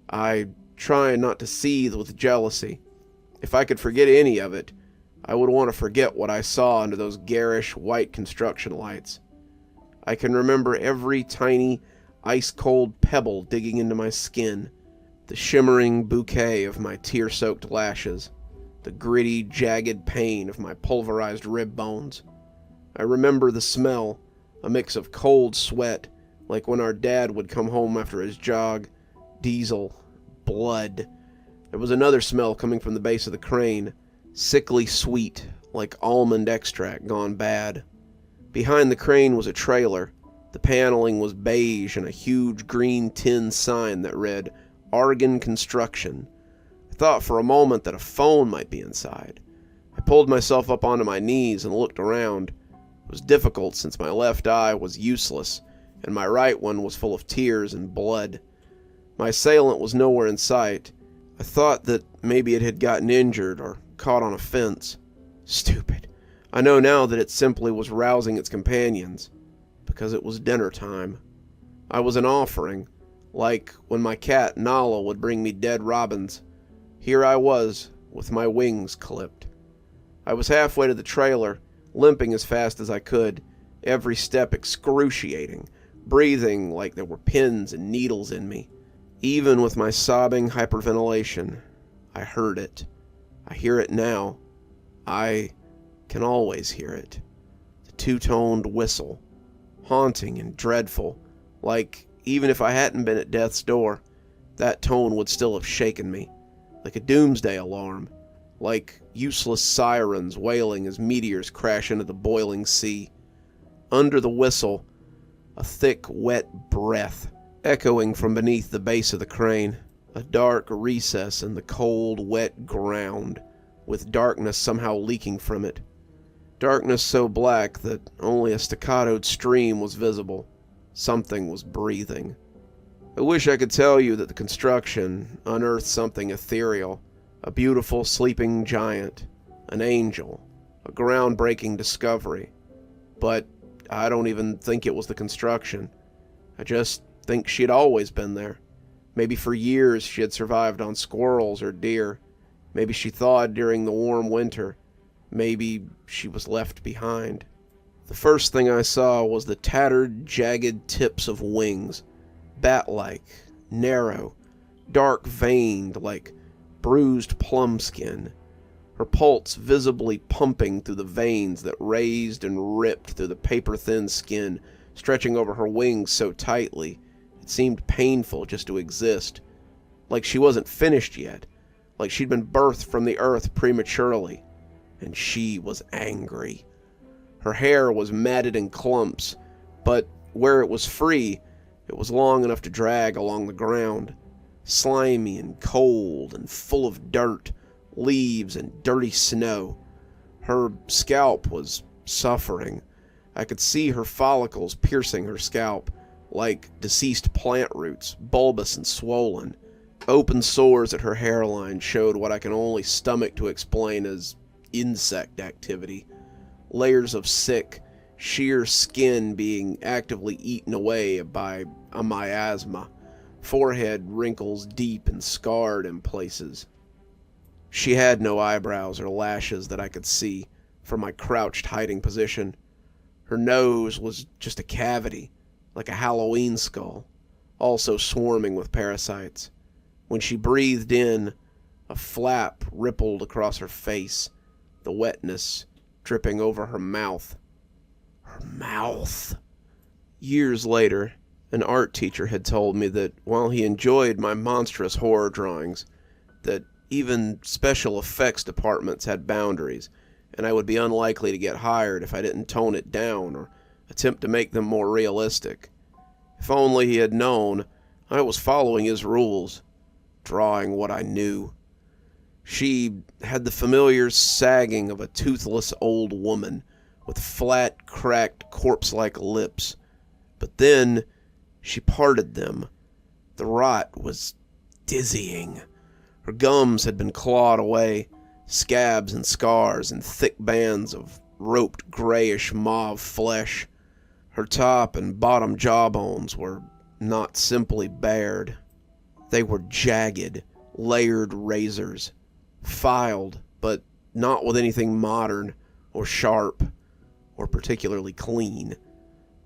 I try not to seethe with jealousy. If I could forget any of it, I would want to forget what I saw under those garish white construction lights. I can remember every tiny, ice-cold pebble digging into my skin, the shimmering bouquet of my tear-soaked lashes, the gritty, jagged pain of my pulverized rib bones. I remember the smell, a mix of cold sweat, like when our dad would come home after his jog, diesel, blood. There was another smell coming from the base of the crane, sickly sweet, like almond extract gone bad. Behind the crane was a trailer. The paneling was beige and a huge green tin sign that read, Oregon Construction. I thought for a moment that a phone might be inside. I pulled myself up onto my knees and looked around. It was difficult since my left eye was useless, and my right one was full of tears and blood. My assailant was nowhere in sight. I thought that maybe it had gotten injured or caught on a fence. Stupid. I know now that it simply was rousing its companions, because it was dinner time. I was an offering, like when my cat Nala would bring me dead robins. Here I was, with my wings clipped. I was halfway to the trailer, limping as fast as I could, every step excruciating, breathing like there were pins and needles in me. Even with my sobbing hyperventilation, I heard it. I hear it now. I can always hear it. The 2-toned whistle, haunting and dreadful, like even if I hadn't been at death's door, that tone would still have shaken me, like a doomsday alarm, like useless sirens wailing as meteors crash into the boiling sea. Under the whistle, a thick, wet breath, echoing from beneath the base of the crane, a dark recess in the cold, wet ground, with darkness somehow leaking from it. Darkness so black that only a staccatoed stream was visible. Something was breathing. I wish I could tell you that the construction unearthed something ethereal, a beautiful sleeping giant, an angel, A groundbreaking discovery. But I don't even think it was the construction. I just think she had always been there. Maybe for years she had survived on squirrels or deer. Maybe she thawed during the warm winter. Maybe she was left behind. The first thing I saw was the tattered, jagged tips of wings. Bat-like, narrow, dark-veined like bruised plum skin. Her pulse visibly pumping through the veins that raised and ripped through the paper-thin skin, stretching over her wings so tightly, it seemed painful just to exist. Like she wasn't finished yet. Like she'd been birthed from the earth prematurely. And she was angry. Her hair was matted in clumps, but where it was free, it was long enough to drag along the ground. Slimy and cold and full of dirt, leaves and dirty snow. Her scalp was suffering. I could see her follicles piercing her scalp, like deceased plant roots, bulbous and swollen. Open sores at her hairline showed what I can only stomach to explain as insect activity. Layers of sick, sheer skin being actively eaten away by a miasma. Forehead wrinkles deep and scarred in places. She had no eyebrows or lashes that I could see from my crouched hiding position. Her nose was just a cavity, like a Halloween skull, also swarming with parasites. When she breathed in, a flap rippled across her face, the wetness dripping over her mouth. Her mouth! Years later, an art teacher had told me that while he enjoyed my monstrous horror drawings, that even special effects departments had boundaries, and I would be unlikely to get hired if I didn't tone it down or attempt to make them more realistic. If only he had known I was following his rules, drawing what I knew. She had the familiar sagging of a toothless old woman with flat, cracked, corpse-like lips. But then she parted them. The rot was dizzying. Her gums had been clawed away, scabs and scars and thick bands of roped grayish mauve flesh. Her top and bottom jawbones were not simply bared. They were jagged, layered razors, filed, but not with anything modern or sharp or particularly clean.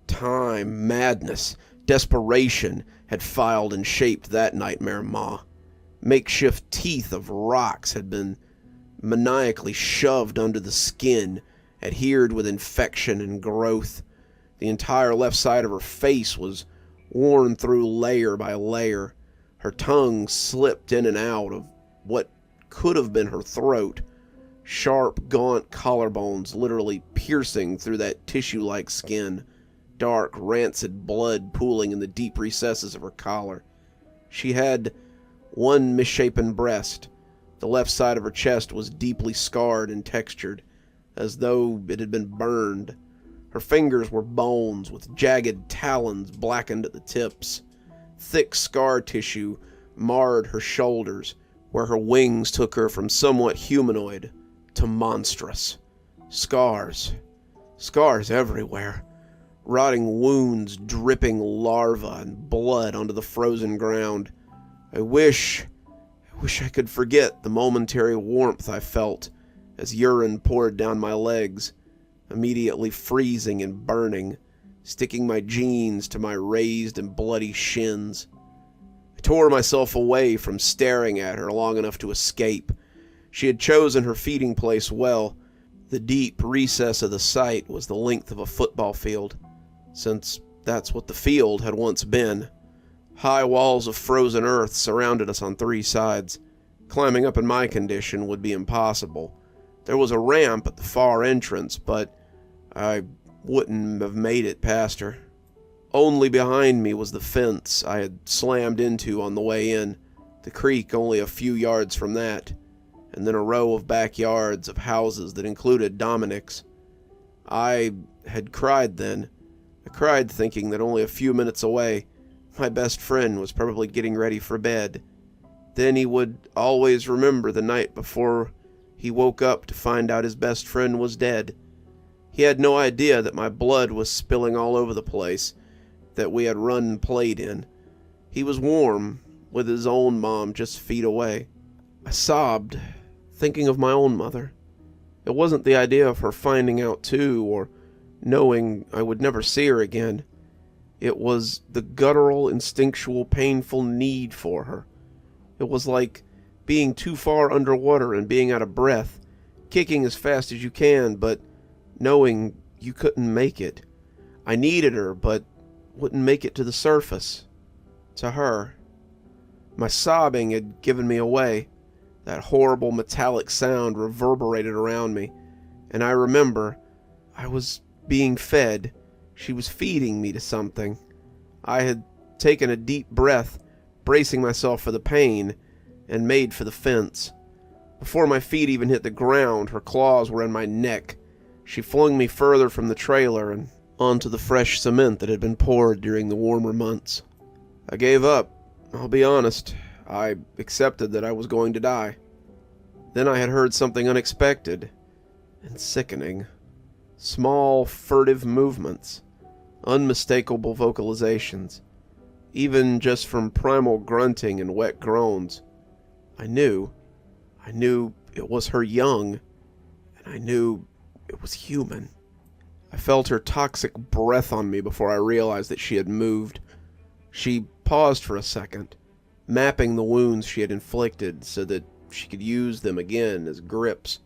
Time, madness, desperation had filed and shaped that nightmare maw. Makeshift teeth of rocks had been maniacally shoved under the skin, adhered with infection and growth. The entire left side of her face was worn through layer by layer. Her tongue slipped in and out of what could have been her throat, sharp, gaunt collarbones literally piercing through that tissue-like skin, dark, rancid blood pooling in the deep recesses of her collar. She had one misshapen breast. The left side of her chest was deeply scarred and textured, as though it had been burned. Her fingers were bones with jagged talons blackened at the tips. Thick scar tissue marred her shoulders, where her wings took her from somewhat humanoid to monstrous. Scars. Scars everywhere. Rotting wounds dripping larvae and blood onto the frozen ground. I wish I could forget the momentary warmth I felt as urine poured down my legs, immediately freezing and burning, sticking my jeans to my raised and bloody shins. I tore myself away from staring at her long enough to escape. She had chosen her feeding place well. The deep recess of the site was the length of a football field, since that's what the field had once been. High walls of frozen earth surrounded us on three sides. Climbing up in my condition would be impossible. There was a ramp at the far entrance, but I wouldn't have made it past her. Only behind me was the fence I had slammed into on the way in, the creek only a few yards from that, and then a row of backyards of houses that included Dominic's. I had cried then. I cried thinking that only a few minutes away, my best friend was probably getting ready for bed. Then he would always remember the night before He woke up to find out his best friend was dead. He had no idea that my blood was spilling all over the place that we had run and played in. He was warm, with his own mom just feet away. I sobbed, thinking of my own mother. It wasn't the idea of her finding out too, or knowing I would never see her again. It was the guttural, instinctual, painful need for her. It was like being too far underwater and being out of breath, kicking as fast as you can, but knowing you couldn't make it. I needed her, but wouldn't make it to the surface. To her. My sobbing had given me away. That horrible metallic sound reverberated around me, and I remember I was being fed. She was feeding me to something. I had taken a deep breath, bracing myself for the pain, and made for the fence. Before my feet even hit the ground, her claws were in my neck. She flung me further from the trailer and onto the fresh cement that had been poured during the warmer months. I gave up. I'll be honest. I accepted that I was going to die. Then I had heard something unexpected and sickening. Small, furtive movements. Unmistakable vocalizations. Even just from primal grunting and wet groans. I knew it was her young, and I knew it was human. I felt her toxic breath on me before I realized that she had moved. She paused for a second, mapping the wounds she had inflicted so that she could use them again as grips.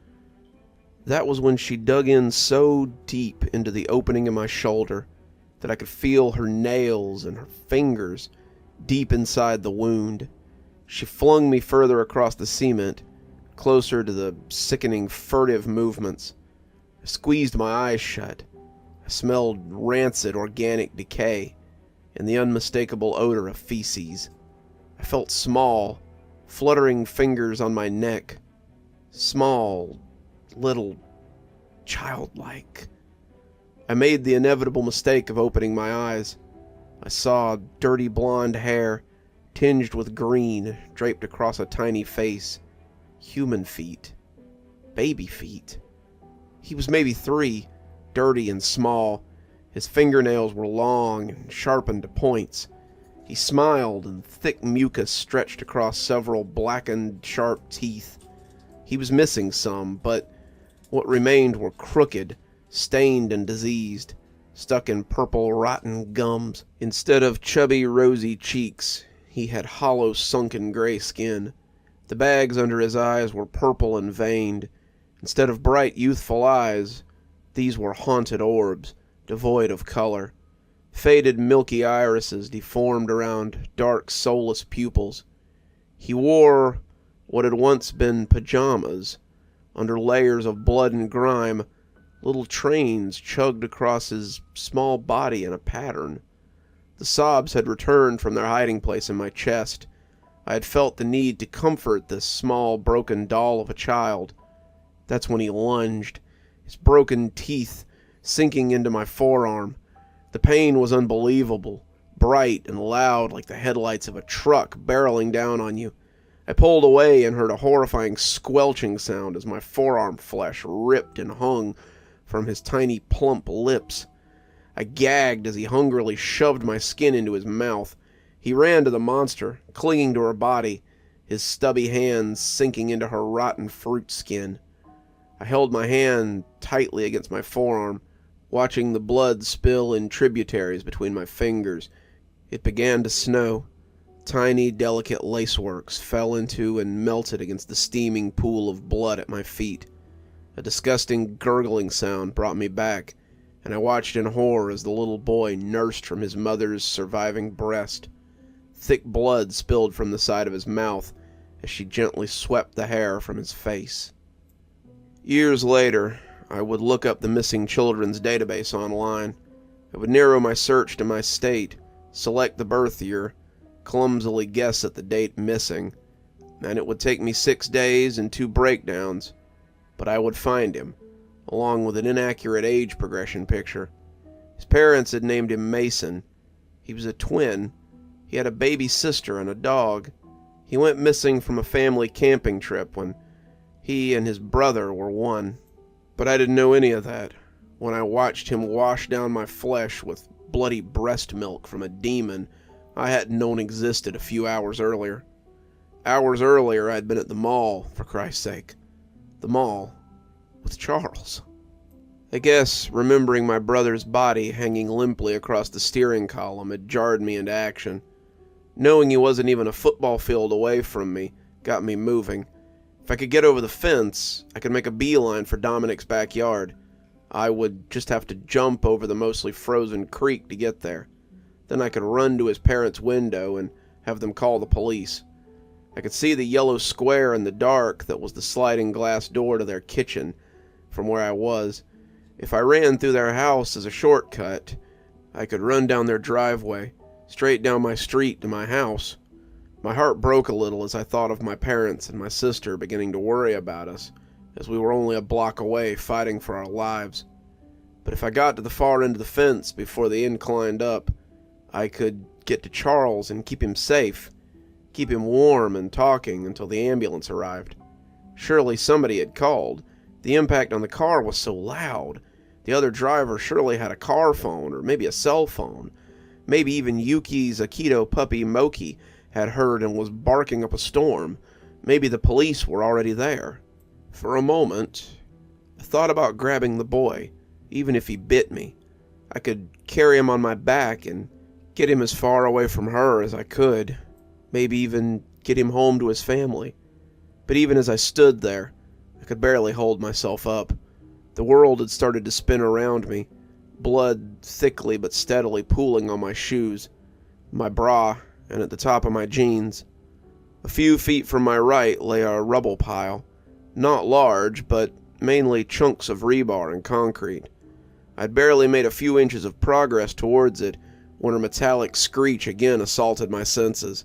That was when she dug in so deep into the opening in my shoulder that I could feel her nails and her fingers deep inside the wound. She flung me further across the cement, closer to the sickening, furtive movements. I squeezed my eyes shut. I smelled rancid organic decay and the unmistakable odor of feces. I felt small, fluttering fingers on my neck. Small, little, childlike. I made the inevitable mistake of opening my eyes. I saw dirty blonde hair, tinged with green, draped across a tiny face. Human feet. Baby feet. He was maybe 3, dirty and small. His fingernails were long and sharpened to points. He smiled, and thick mucus stretched across several blackened, sharp teeth. He was missing some, but what remained were crooked, stained and diseased, stuck in purple, rotten gums. Instead of chubby, rosy cheeks, he had hollow, sunken gray skin. The bags under his eyes were purple and veined. Instead of bright, youthful eyes, these were haunted orbs, devoid of color. Faded, milky irises deformed around dark, soulless pupils. He wore what had once been pajamas. Under layers of blood and grime, little trains chugged across his small body in a pattern. The sobs had returned from their hiding place in my chest. I had felt the need to comfort this small, broken doll of a child. That's when he lunged, his broken teeth sinking into my forearm. The pain was unbelievable, bright and loud like the headlights of a truck barreling down on you. I pulled away and heard a horrifying squelching sound as my forearm flesh ripped and hung from his tiny, plump lips. I gagged as he hungrily shoved my skin into his mouth. He ran to the monster, clinging to her body, his stubby hands sinking into her rotten fruit skin. I held my hand tightly against my forearm, watching the blood spill in tributaries between my fingers. It began to snow. Tiny, delicate laceworks fell into and melted against the steaming pool of blood at my feet. A disgusting gurgling sound brought me back, and I watched in horror as the little boy nursed from his mother's surviving breast. Thick blood spilled from the side of his mouth as she gently swept the hair from his face. Years later, I would look up the missing children's database online. I would narrow my search to my state, select the birth year, clumsily guess at the date missing, and it would take me 6 days and 2 breakdowns, but I would find him, along with an inaccurate age progression picture. His parents had named him Mason. He was a twin. He had a baby sister and a dog. He went missing from a family camping trip when He and his brother were one. But I didn't know any of that when I watched him wash down my flesh with bloody breast milk from a demon I hadn't known existed a few hours earlier. Hours earlier, I'd been at the mall, for Christ's sake. The mall with Charles. I guess remembering my brother's body hanging limply across the steering column had jarred me into action. Knowing he wasn't even a football field away from me got me moving. If I could get over the fence, I could make a beeline for Dominic's backyard. I would just have to jump over the mostly frozen creek to get there. Then I could run to his parents' window and have them call the police. I could see the yellow square in the dark that was the sliding glass door to their kitchen from where I was. If I ran through their house as a shortcut, I could run down their driveway, straight down my street to my house. My heart broke a little as I thought of my parents and my sister beginning to worry about us, as we were only a block away fighting for our lives. But if I got to the far end of the fence before the inclined up, I could get to Charles and keep him safe, keep him warm and talking until the ambulance arrived. Surely somebody had called. The impact on the car was so loud. The other driver surely had a car phone or maybe a cell phone. Maybe even Yuki's Aikido puppy Moki had heard and was barking up a storm. Maybe the police were already there. For a moment, I thought about grabbing the boy, even if he bit me. I could carry him on my back and get him as far away from her as I could. Maybe even get him home to his family. But even as I stood there, I could barely hold myself up. The world had started to spin around me, blood thickly but steadily pooling on my shoes, my bra, and at the top of my jeans. A few feet from my right lay a rubble pile, not large, but mainly chunks of rebar and concrete. I'd barely made a few inches of progress towards it when her metallic screech again assaulted my senses.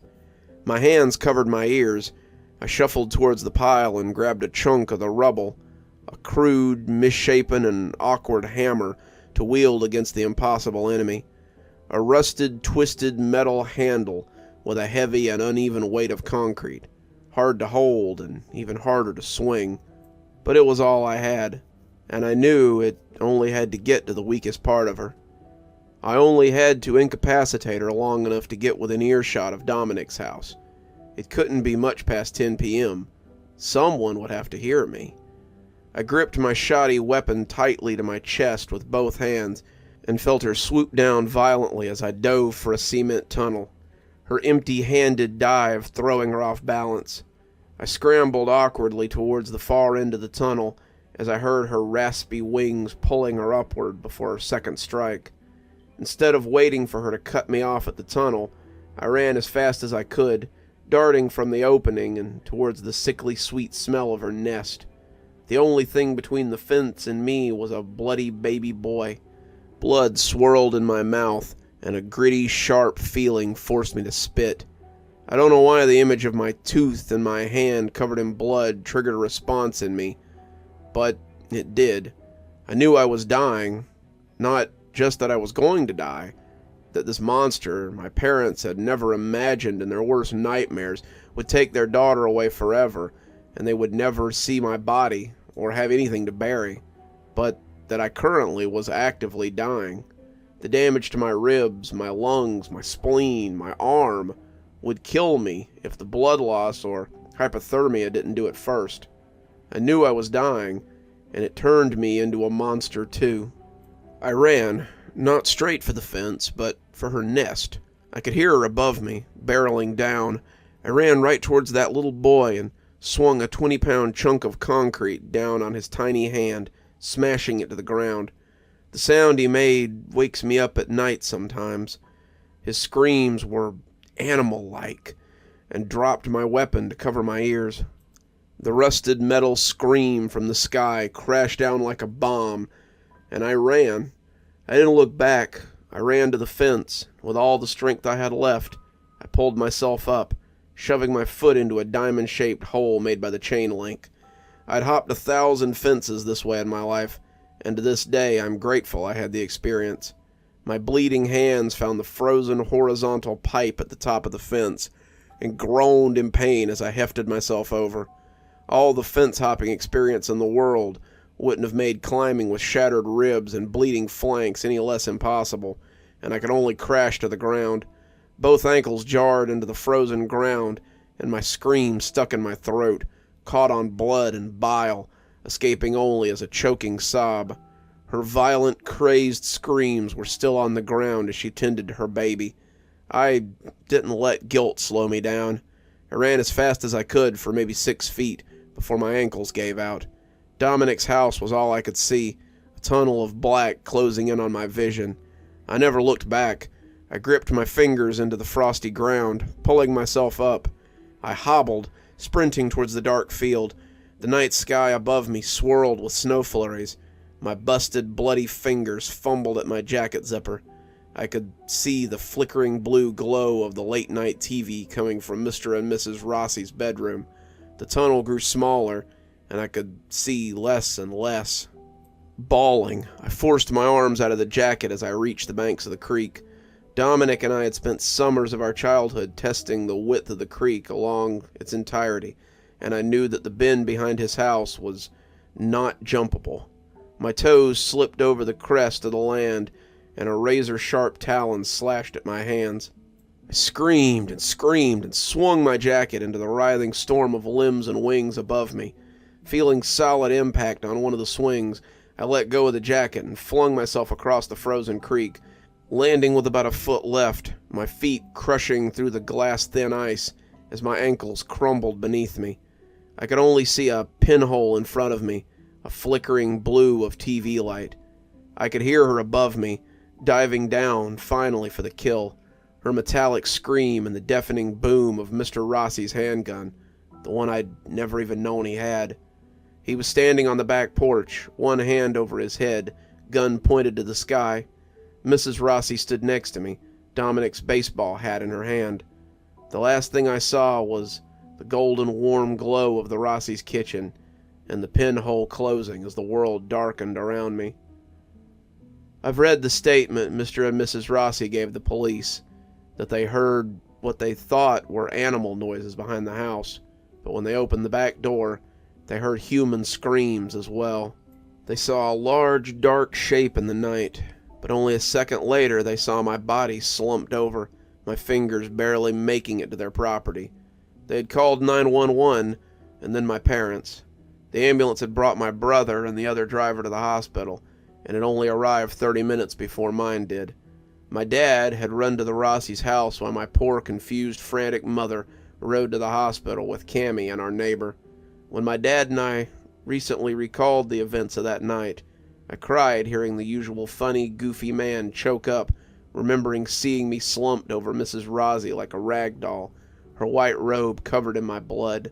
My hands covered my ears. I shuffled towards the pile and grabbed a chunk of the rubble, a crude, misshapen, and awkward hammer to wield against the impossible enemy. A rusted, twisted metal handle with a heavy and uneven weight of concrete, hard to hold and even harder to swing. But it was all I had, and I knew it only had to get to the weakest part of her. I only had to incapacitate her long enough to get within earshot of Dominic's house. It couldn't be much past 10 p.m. Someone would have to hear me. I gripped my shoddy weapon tightly to my chest with both hands and felt her swoop down violently as I dove for a cement tunnel, her empty-handed dive throwing her off balance. I scrambled awkwardly towards the far end of the tunnel as I heard her raspy wings pulling her upward before her second strike. Instead of waiting for her to cut me off at the tunnel, I ran as fast as I could, darting from the opening and towards the sickly sweet smell of her nest. The only thing between the fence and me was a bloody baby boy. Blood swirled in my mouth, and a gritty, sharp feeling forced me to spit. I don't know why the image of my tooth and my hand covered in blood triggered a response in me, but it did. I knew I was dying, not just that I was going to die, that this monster my parents had never imagined in their worst nightmares would take their daughter away forever, and they would never see my body or have anything to bury, but that I currently was actively dying. The damage to my ribs, my lungs, my spleen, my arm would kill me if the blood loss or hypothermia didn't do it first. I knew I was dying, and it turned me into a monster too. I ran, not straight for the fence, but for her nest. I could hear her above me, barreling down. I ran right towards that little boy and swung a 20-pound chunk of concrete down on his tiny hand, smashing it to the ground. The sound he made wakes me up at night sometimes. His screams were animal-like, and dropped my weapon to cover my ears. The rusted metal scream from the sky crashed down like a bomb, and I ran. I didn't look back. I ran to the fence. With all the strength I had left, I pulled myself up, shoving my foot into a diamond-shaped hole made by the chain link. I'd hopped 1,000 fences this way in my life, and to this day I'm grateful I had the experience. My bleeding hands found the frozen horizontal pipe at the top of the fence, and groaned in pain as I hefted myself over. All the fence-hopping experience in the world wouldn't have made climbing with shattered ribs and bleeding flanks any less impossible, and I could only crash to the ground. Both ankles jarred into the frozen ground, and my scream stuck in my throat, caught on blood and bile, escaping only as a choking sob. Her violent, crazed screams were still on the ground as she tended to her baby. I didn't let guilt slow me down. I ran as fast as I could for maybe 6 feet before my ankles gave out. Dominic's house was all I could see, a tunnel of black closing in on my vision. I never looked back. I gripped my fingers into the frosty ground, pulling myself up. I hobbled, sprinting towards the dark field. The night sky above me swirled with snow flurries. My busted, bloody fingers fumbled at my jacket zipper. I could see the flickering blue glow of the late-night TV coming from Mr. and Mrs. Rossi's bedroom. The tunnel grew smaller, and I could see less and less. Bawling, I forced my arms out of the jacket as I reached the banks of the creek. Dominic and I had spent summers of our childhood testing the width of the creek along its entirety, and I knew that the bend behind his house was not jumpable. My toes slipped over the crest of the land, and a razor-sharp talon slashed at my hands. I screamed and swung my jacket into the writhing storm of limbs and wings above me. Feeling solid impact on one of the swings, I let go of the jacket and flung myself across the frozen creek, landing with about a foot left, my feet crushing through the glass-thin ice as my ankles crumbled beneath me. I could only see a pinhole in front of me, a flickering blue of TV light. I could hear her above me, diving down finally for the kill, her metallic scream and the deafening boom of Mr. Rossi's handgun, the one I'd never even known he had. He was standing on the back porch, one hand over his head, gun pointed to the sky. Mrs. Rossi stood next to me, Dominic's baseball hat in her hand. The last thing I saw was the golden warm glow of the Rossi's kitchen, and the pinhole closing as the world darkened around me. I've read the statement Mr. and Mrs. Rossi gave the police, that they heard what they thought were animal noises behind the house, but when they opened the back door, they heard human screams as well. They saw a large, dark shape in the night, but only a second later they saw my body slumped over, my fingers barely making it to their property. They had called 911, and then my parents. The ambulance had brought my brother and the other driver to the hospital, and it only arrived 30 minutes before mine did. My dad had run to the Rossi's house while my poor, confused, frantic mother rode to the hospital with Cammy and our neighbor. When my dad and I recently recalled the events of that night, I cried hearing the usual funny, goofy man choke up, remembering seeing me slumped over Mrs. Rossi like a rag doll, her white robe covered in my blood.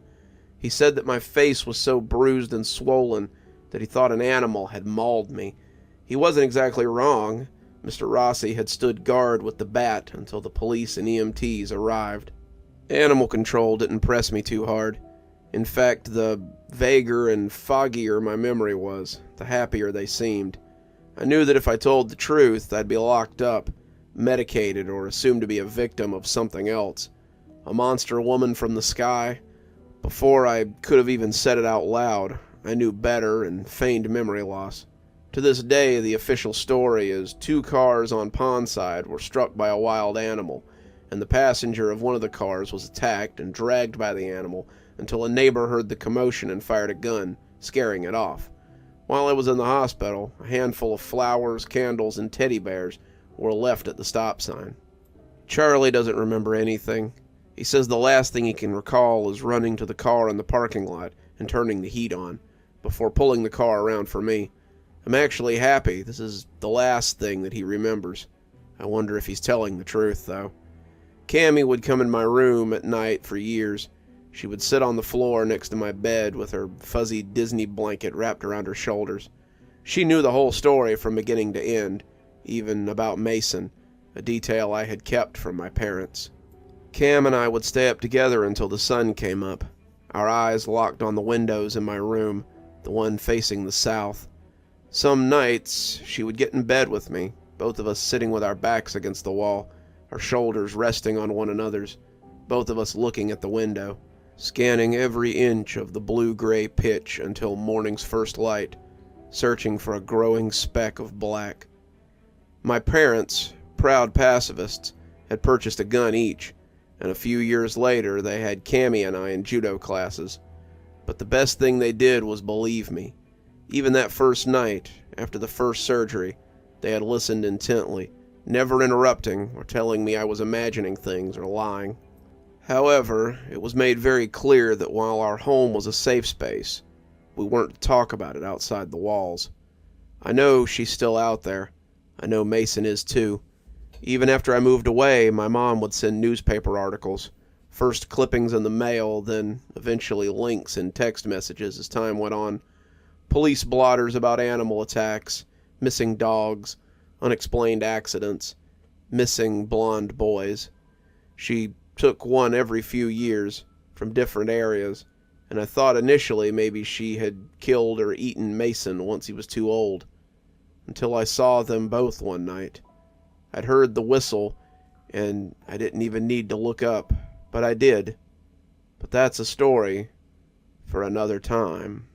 He said that my face was so bruised and swollen that he thought an animal had mauled me. He wasn't exactly wrong. Mr. Rossi had stood guard with the bat until the police and EMTs arrived. Animal control didn't press me too hard. In fact, the vaguer and foggier my memory was, the happier they seemed. I knew that if I told the truth, I'd be locked up, medicated, or assumed to be a victim of something else. A monster woman from the sky. Before I could have even said it out loud, I knew better and feigned memory loss. To this day, the official story is 2 cars on Pondside were struck by a wild animal, and the passenger of one of the cars was attacked and dragged by the animal until a neighbor heard the commotion and fired a gun, scaring it off. While I was in the hospital, a handful of flowers, candles, and teddy bears were left at the stop sign. Charlie doesn't remember anything. He says the last thing he can recall is running to the car in the parking lot and turning the heat on, before pulling the car around for me. I'm actually happy this is the last thing that he remembers. I wonder if he's telling the truth, though. Cammy would come in my room at night for years. She would sit on the floor next to my bed with her fuzzy Disney blanket wrapped around her shoulders. She knew the whole story from beginning to end, even about Mason, a detail I had kept from my parents. Cam and I would stay up together until the sun came up, our eyes locked on the windows in my room, the one facing the south. Some nights, she would get in bed with me, both of us sitting with our backs against the wall, our shoulders resting on one another's, both of us looking at the window. scanning every inch of the blue-gray pitch until morning's first light, searching for a growing speck of black. My parents, proud pacifists, had purchased a gun each, and a few years later they had Cammy and I in judo classes. But the best thing they did was believe me. Even that first night, after the first surgery, they had listened intently, never interrupting or telling me I was imagining things or lying. However, it was made very clear that while our home was a safe space, we weren't to talk about it outside the walls. I know she's still out there. I know Mason is too. Even after I moved away, my mom would send newspaper articles, first clippings in the mail, then eventually links in text messages as time went on. Police blotters about animal attacks, missing dogs, unexplained accidents, missing blonde boys. She took one every few years from different areas, and I thought initially maybe she had killed or eaten Mason once he was too old, until I saw them both one night. I'd heard the whistle, and I didn't even need to look up, but I did. But that's a story for another time.